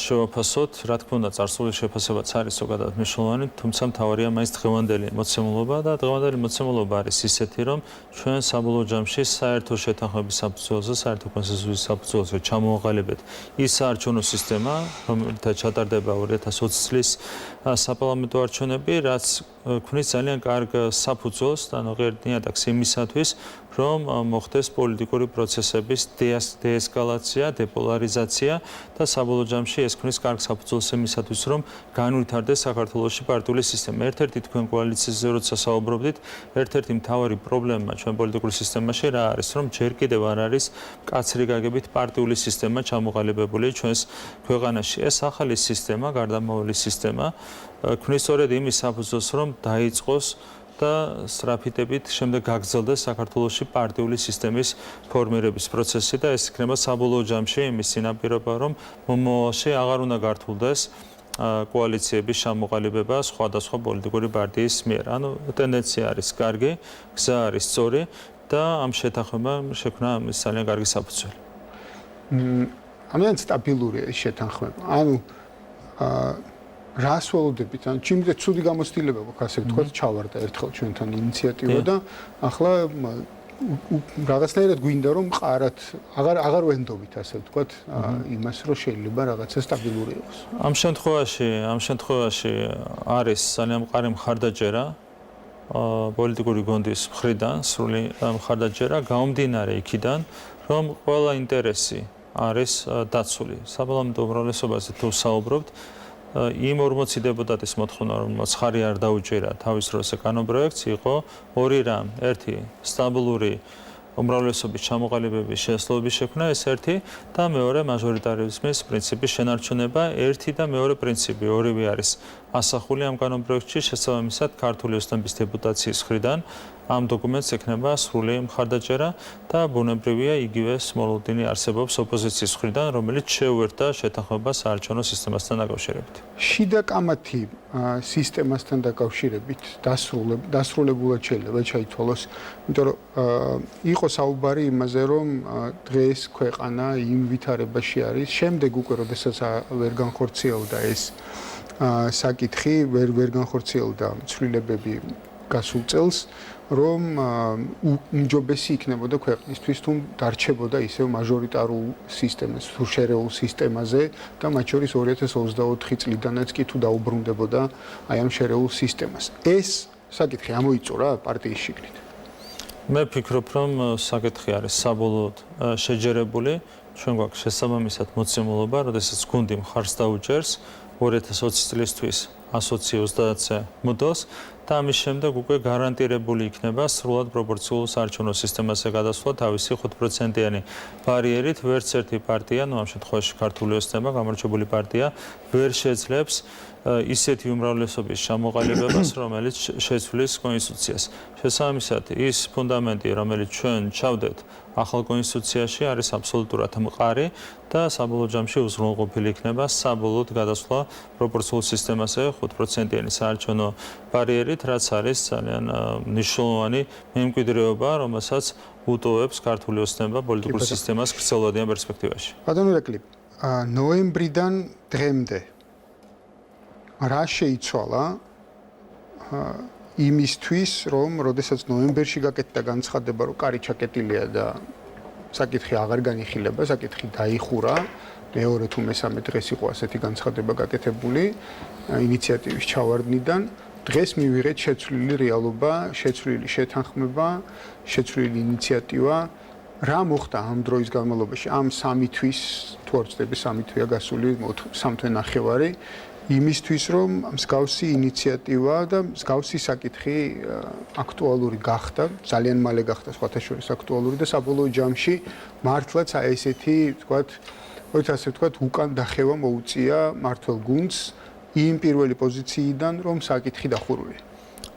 შევაფასოთ, რა თქმა უნდა, წარსული შეფასებაც არის ზოგადად მნიშვნელოვანი, თუმცა თავარია მაინც დღევანდელი მოცემულობა და დღევანდელი მოცემულობა არის ისეთი, რომ ჩვენ საბოლოო ჯამში საერთო შეთანხმების საფუძველზე, საერთო კონსენსუსის საფუძველზე ჩამოვაყალიბეთ ის საარჩევნო სისტემა, რომელთა ჩატარდება 2020 წლის საპარლამენტო არჩევნები, რაც ქმნის ძალიან კარგ საფუძველს და ღირს ნიადაგს იმისათვის, რომ მოხდეს პოლიტიკური პროცესების დეესკალაცია, დეპოლარიზაცია და საბოლოო ჯამში ეს ქმნის კარგ საფუძველს იმისათვის, რომ განვითარდეს საქართველოში პარტიული სისტემა. ერთ-ერთი თქვენ კოალიციაზე როცა საუბრობდით, ერთ-ერთი მთავარი პრობლემა ჩვენ პოლიტიკურ სისტემაში რა არის, რომ ჯერ კიდევ არ არის მკაცრი გაგებით პარტიული სისტემა ჩამოყალიბებული ჩვენს ქვეყანაში. ეს ახალი სისტემა, გარდამავალი სისტემა, ქმნის სწორედ იმის საფუძველს, რომ დაიწყოს და სწრაფიტებით შემდეგ გაგრძელდეს საქართველოში პარტიული სისტემის ფორმირების პროცესი და ეს იქნება საბოლოო ჯამში იმის წინაპირობა, რომ მომავალში აღარ უნდა გართულდეს კოალიციების ჩამოყალიბება სხვადასხვა პოლიტიკური პარტიის მიერ. ანუ ტენდენცია არის კარგი, გზა არის სწორი და ამ შეთანხმებამ შექმნა ამის ძალიან კარგი საფუძველი. ამან სტაბილურია ეს შეთანხმება. ანუ რას ველოდებით? ან ჩემზე ცუდი გამოცდილება გვაქვს, ასე ვთქვათ, ჩავარდა ერთხელ ჩვენთან ინიციატივა და ახლა რაღაცნაირად გვინდა რომ მყარად აღარ ვენდობით, ასე ვთქვათ, იმას რომ შეიძლება რაღაცა სტაბილური იყოს. ამ შემთხვევაში არის ძალიან მყარი მხარდაჭერა პოლიტიკური გონდის მხრიდან, სრული მხარდაჭერა გამომდინარე იქიდან, რომ ყველა ინტერესი არის დაცული. საპარლამენტო უმრავლესობაზე თუ საუბრობთ, იმ 40 დეპუტატის მოთხოვნა, რომელმაც ხარი არ დაუჭირა თავის დროს ეკონომპროექტს, იყო ორი რამ. ერთი, სტაბილური უმრავლესობის ჩამოყალიბების შესაძლებლობის შექმნა, ეს ერთი და მეორე მაჟორიტარიზმის პრინციპის შენარჩუნება, ერთი და მეორე პრინციპი, ორივე არის ასახული ამ კანონპროექტში, შესაბამისად ქართული ოცნების დეპუტაციის მხრიდან ამ დოკუმენტს ექნება სრული მხარდაჭერა და ბუნებრივია იგივე მოლოდინი არსებობს ოპოზიციის მხრიდან, რომელიც შეუერთდა შეთანხმებას საარჩევნო სისტემასთან დაკავშირებით. შიდა კამათი სისტემასთან დაკავშირებით დასრულებულად შეიძლება ჩაითვალოს, იმიტომ რომ იყო საუბარი იმაზე, რომ დღეს ქვეყანა იმ ვითარებაში არის, შემდეგ უკვე როდესაც ვერ განხორციელდა ეს საკითხი, ვერ განხორციელდა ცვლილებები გასულ წელს, რომ უმჯობესი იქნებოდა ქვეყნისთვის თუ დარჩებოდა ისევ მაჟორიტარულ სისტემას, თუ შერეულ სისტემაზე და მათ შორის 2024 წლიდანაც კი თუ დაუბრუნდებოდა აი ამ შერეულ სისტემას. ეს საკითხი ამოიწურა პარტიის შიგნით. მე ვფიქრობ, რომ საკითხი არის საბოლოოდ შეჯერებული. ჩვენ გვაქვს შესაბამისად მოცემულობა, როდესაც გუნდი მხარს დაუჭერს 2020 წლისთვის 120-ზე მოდელს და ამის შემდეგ უკვე გარანტირებული იქნება სრულად პროპორციულ საარჩევნო სისტემაზე გადასვლა თავისი 5%-იანი ბარიერით. ვერც ერთი პარტია, ამ შემთხვევაში ქართული ოცნება, გამარჯვებული პარტია, ვერ შეძლებს ისეთი უმრავლესობის ჩამოყალიბებას, რომელიც შეცვლის კონსტიტუციას. შესაბამისად, ის ფუნდამენტი, რომელიც ჩვენ ჩავდეთ ახალ კონსტიტუციაში, არის აბსოლუტურად მყარი და საბოლოო ჯამში უზრუნველყოფილი იქნება საბოლოოდ გადასვლა პროპორციულ სისტემაზე 5%-იანი საარჩევნო ბარიერით, რაც არის ძალიან მნიშვნელოვანი მემკვიდრეობა, რომელსაც უტოვებს ქართული ოცნება პოლიტიკურ სისტემას ვრცელოვადიან პერსპექტივაში. ბატონო ირაკლი, ნოემბრიდან დღემდე რა შეიცვალა იმისთვის, რომ როდესაც ნოემბერში გაკეთდა განცხადება, რომ კარი ჩაკეტილია და საკითხი აღარ განიხილება, საკითხი დაიხურა, მეორე თუ მესამე დღეს იყო ასეთი განცხადება გაკეთებული ინიციატივის ჩავარდნიდან, დღეს მივიღეთ შეცვლილი რეალობა, შეცვლილი შეთანხმება, შეცვლილი ინიციატივა. რა მოხდა ამ დროის განმავლობაში, ამ 3 თვის, თუ არ ვცდები 3 თვეა გასული, 3 თვე ნახევარი, იმისთვის, რომ მსგავსი ინიციატივა და მსგავსი საკითხი აქტუალური გახდა, ძალიან მალე გახდა სხვათა შორის აქტუალური და საბოლოო ჯამში მართლაც აი ესეთი, ვთქვათ, ასე ვთქვათ, უკან დახევა მოუწია მართლ გუნდს იმ პირველი პოზიციიდან, რომ საკითხი დახურულია.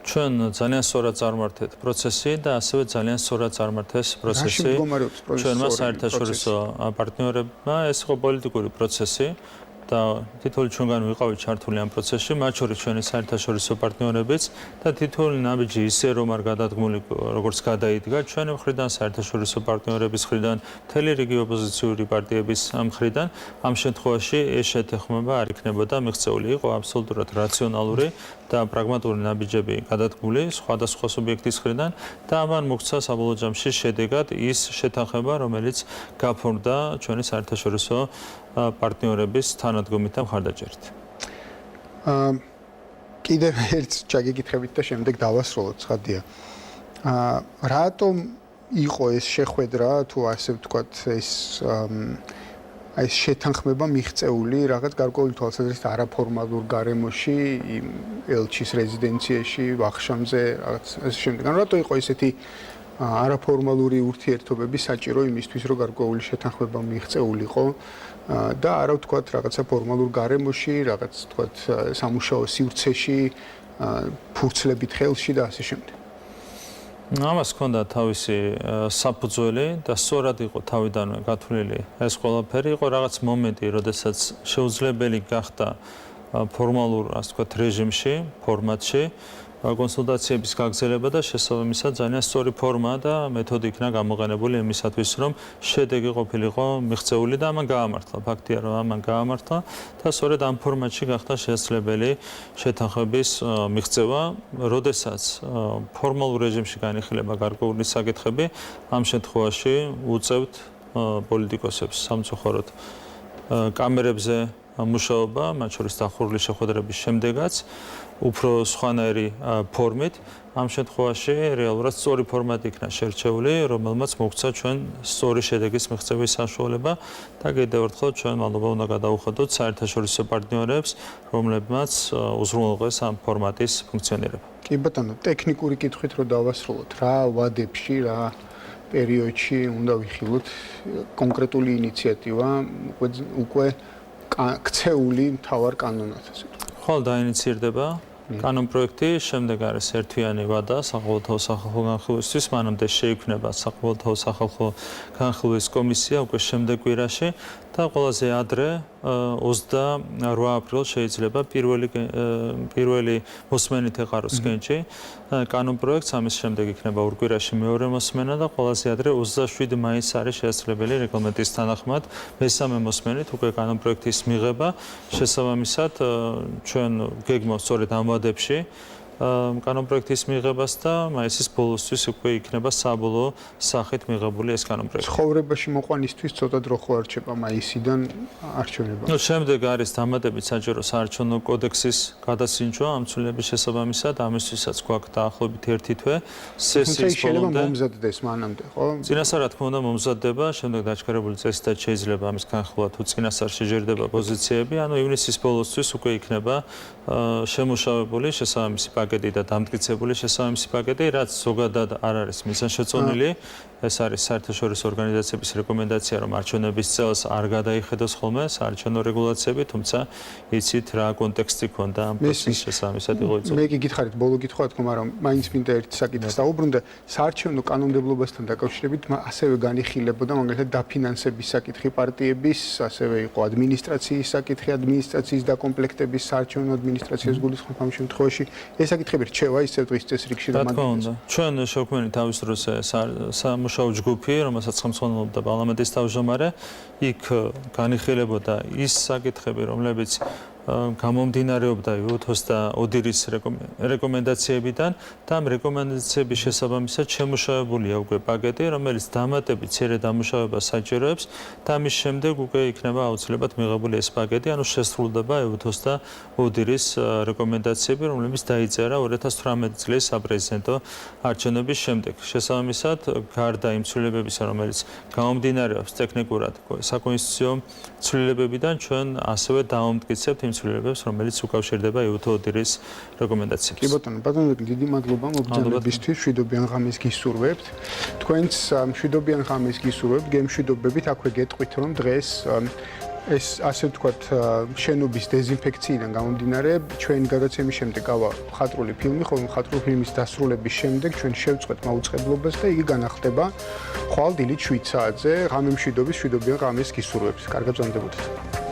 ჩვენ ძალიან სწორად წარმართეთ პროცესი და ასევე ძალიან სწორად წარმართეს პროცესი ჩვენმა საერთაშორისო პარტნიორებმა. ეს იყო პოლიტიკური პროცესი და თითოეული ჩვენგან ვიყავით ჩართული ამ პროცესში, მათ შორის ჩვენი საერთაშორისო პარტნიორებიც და თითოეული ნაბიჯი ისე რომ არ გადადგმული როგორც გადაიდგა ჩვენი მხრიდან, საერთაშორისო პარტნიორების მხრიდან, მთელი რიგი ოპოზიციური პარტიების მხრიდან, ამ შემთხვევაში ეს შეთანხმება არ იქნებოდა მიღწეული, იყო აბსოლუტურად რაციონალური და პრაგმატული ნაბიჯები გადადგმული სხვადასხვა სუბიექტის მხრიდან და ამან მოგვცა საბოლოო ჯამში შედეგად ის შეთანხმება, რომელიც გაფორმდა ჩვენი საერთაშორისო პარტნიორების თანადგომით და მხარდაჭერით. კიდევ ერთ ჩაგეკითხებით და შემდეგ დავასრულოთ, ცხადია. რატომ იყო ეს შეხვედრა, თუ ასე ვთქვათ, ეს შეთანხმება მიღწეული რაღაც გარკვეული თვალსაზრისით არაფორმალურ გარემოში, ელჩის რეზიდენციაში, ვახშამზე, რაღაც ეს შემდეგ. რატო იყო ესეთი არაფორმალური ურთიერთობები საჭირო იმისთვის, რომ გარკვეული შეთანხმება მიღწეულიყო და არა ვთქვათ რაღაცა ფორმალურ გარემოში, რაღაც ვთქვათ სამუშაო სივრცეში, ფურცლებით ხელში და ასე შემდეგ. ამას ჰქონდა თავისი საფუძველი და სწორად იყო თავიდანვე გათვლილი ეს ყველაფერი. იყო რაღაც მომენტი, როდესაც შეუძლებელი გახდა ფორმალურ, ასე ვთქვათ, რეჟიმში, ფორმატში კონსულტაციების გაგრძელება და შესაბამისად ძალიან სწორი ფორმა და მეთოდი იქნა გამოყენებული იმისათვის, რომ შედეგი ყოფილიყო მიღწეული და ამან გაამართლა. ფაქტია, რომ ამან გაამართლა და სწორედ ამ ფორმატში გახდა შესაძლებელი შეთანხმების მიღწევა, როდესაც ფორმალურ რეჟიმში განიხილება გარკვეული საკითხები, ამ შემთხვევაში უწევთ პოლიტიკოსებს სამწუხაროდ კამერებზე მუშაობა, მათ შორის დახურული შეხვედრების შემდეგაც უფრო სხვანაირი ფორმით. ამ შემთხვევაში რეალურად სწორი ფორმატი იქნა შერჩეული, რომელმაც მოგვცა ჩვენ სწორი შედეგის მიღწევის საშუალება და კიდევ ერთხელ ჩვენ მადლობა უნდა გადავუხადოთ საერთაშორისო პარტნიორებს, რომლებმაც უზრუნველყეს ამ ფორმატის ფუნქციონირება. კი ბატონო, ტექნიკური კითხვით რო დავასრულოთ, რა ვადებში, რა პერიოდში უნდა ვიხილოთ კონკრეტული ინიციატივა, უკვე ქცეული მთავარ კანონად, ასე ვთქვათ. ხოლმე დაინიცირდება კანონპროექტი, შემდეგ არის ერთვიანი ვადა საყოველთაო სახალხო განხილვისთვის, მანამდე შეიქმნება საყოველთაო სახალხო განხილვის კომისია უკვე შემდეგ კვირაში და ყველაზე ადრე 28 აპრილს შეიძლება პირველი მოსმენით ეყაროს კენჭი კანონპროექტს, ამის შემდეგ იქნება ორ კვირაში მეორე მოსმენა და ყველაზე ადრე 27 მაისს არის შესაძლებელი რეგლამენტის თანახმად მესამე მოსმენით უკვე კანონპროექტის მიღება. შესაბამისად ჩვენ გეგმავს სწორედ ამ ვადებში კანონპროექტის მიღებას და მაისის ბოლოსთვის უკვე იქნება საბოლოო სახით მიღებული ეს კანონპროექტი. ცხოვრებაში მოყვანისთვის ცოტა დრო ხო არ რჩება მაისიდან არჩევნებამდე. შემდეგ არის დამატებით საჯარო საარჩევნო კოდექსის გადასინჯვა ამ ცვლილების შესაბამისად, ამისთვისაც გვაქვს დაახლოებით 1 თვე სესიის ბოლომდე. მომზადდეს მანამდე, ხო? წინასწარ რა თქმა უნდა მომზადდება, შემდეგ დაჩქარებული წესითაც შეიძლება ამის განხილვა თუ წინასწარ შეჯერდება პოზიციები, ანუ ივნისის ბოლოსთვის უკვე იქნება შემუშავებული შესაბამისი პაკეტი და დამტკიცებული შესაბამისი პაკეტი, რაც ზოგადად არ არის მიზანშეწონილი. ეს არის საერთაშორისო ორგანიზაციების რეკომენდაცია, რომ არჩევნების წელს არ გადაიხედოს ხოლმე საარჩევნო რეგულაციები, თუმცა იცით რა კონტექსტი ქონდა ამ პროცესის შესაბამისად იყო იწოდებული. მე გითხარით ბოლო კითხვა თქო, მაგრამ მაინც მინდა ერთი საკითხს დაუბრუნდე. საარჩევნო კანონმდებლობასთან დაკავშირებით ასევე განიხილებოდა მაგალითად დაფინანსების საკითხი პარტიების, ასევე იყო ადმინისტრაციის საკითხი, ადმინისტრაციის დაკომპლექტების, საარჩევნო ადმინისტრაციას გულისხმობ ამ შემთხვევაში. ეს საკითხები რჩევა ისევ დღის წესრიგში და მაგალითად. ჩვენ შევქმნით თავის დროს სამუშაო ჯგუფი, რომელსაც ხელმძღვანელობდა პარლამენტის თავმჯდომარე, იქ განიხილებოდა ის საკითხები, რომლებიც გამომდინარეობდა იუთოს და ოდირის რეკომენდაციებიდან და ამ რეკომენდაციების შესაბამისად შემუშავებულია უკვე პაკეტი, რომელიც დამატებით მცირე დამუშავებას საჭიროებს და ამის შემდეგ უკვე იქნება აუცილებლად მიღებული ეს პაკეტი, ანუ შესრულდება იუთოს და ოდირის რეკომენდაციები, რომლებიც დაიწერა 2018 წლის საპრეზიდენტო არჩევნების შემდეგ. შესაბამისად, გარდა იმ ცვლილებებისა, რომელიც გამომდინარეობს ტექნიკურად საკონსტიტუციო ცვლილებებიდან, ჩვენ ასევე დავამტკიცებთ ცვლილებებს, რომელიც უკავშირდება იუთო-ოდირის რეკომენდაციებს. კი ბატონო, დიდი მადლობა მოგზაურობისთვის, მშვიდობიან ღამეს გისურვებთ. თქვენც მშვიდობიან ღამეს გისურვებთ, გემშვიდობებით, აქვე გეტყვით, რომ დღეს ეს ასე ვთქვათ, შენობის დეზინფექციიდან გამომდინარე, ჩვენი გადაცემის შემდეგ გავა მხატვრული ფილმი, ხოლო მხატვრული ფილმის დასრულების შემდეგ ჩვენ შევწყვეთ მაუწყებლობას და იგი განახლდება ხვალ დილით 7 საათზე. ღამე მშვიდობის, მშვიდობიან ღამეს გისურვებთ. კარგად გრძანდებოდეთ.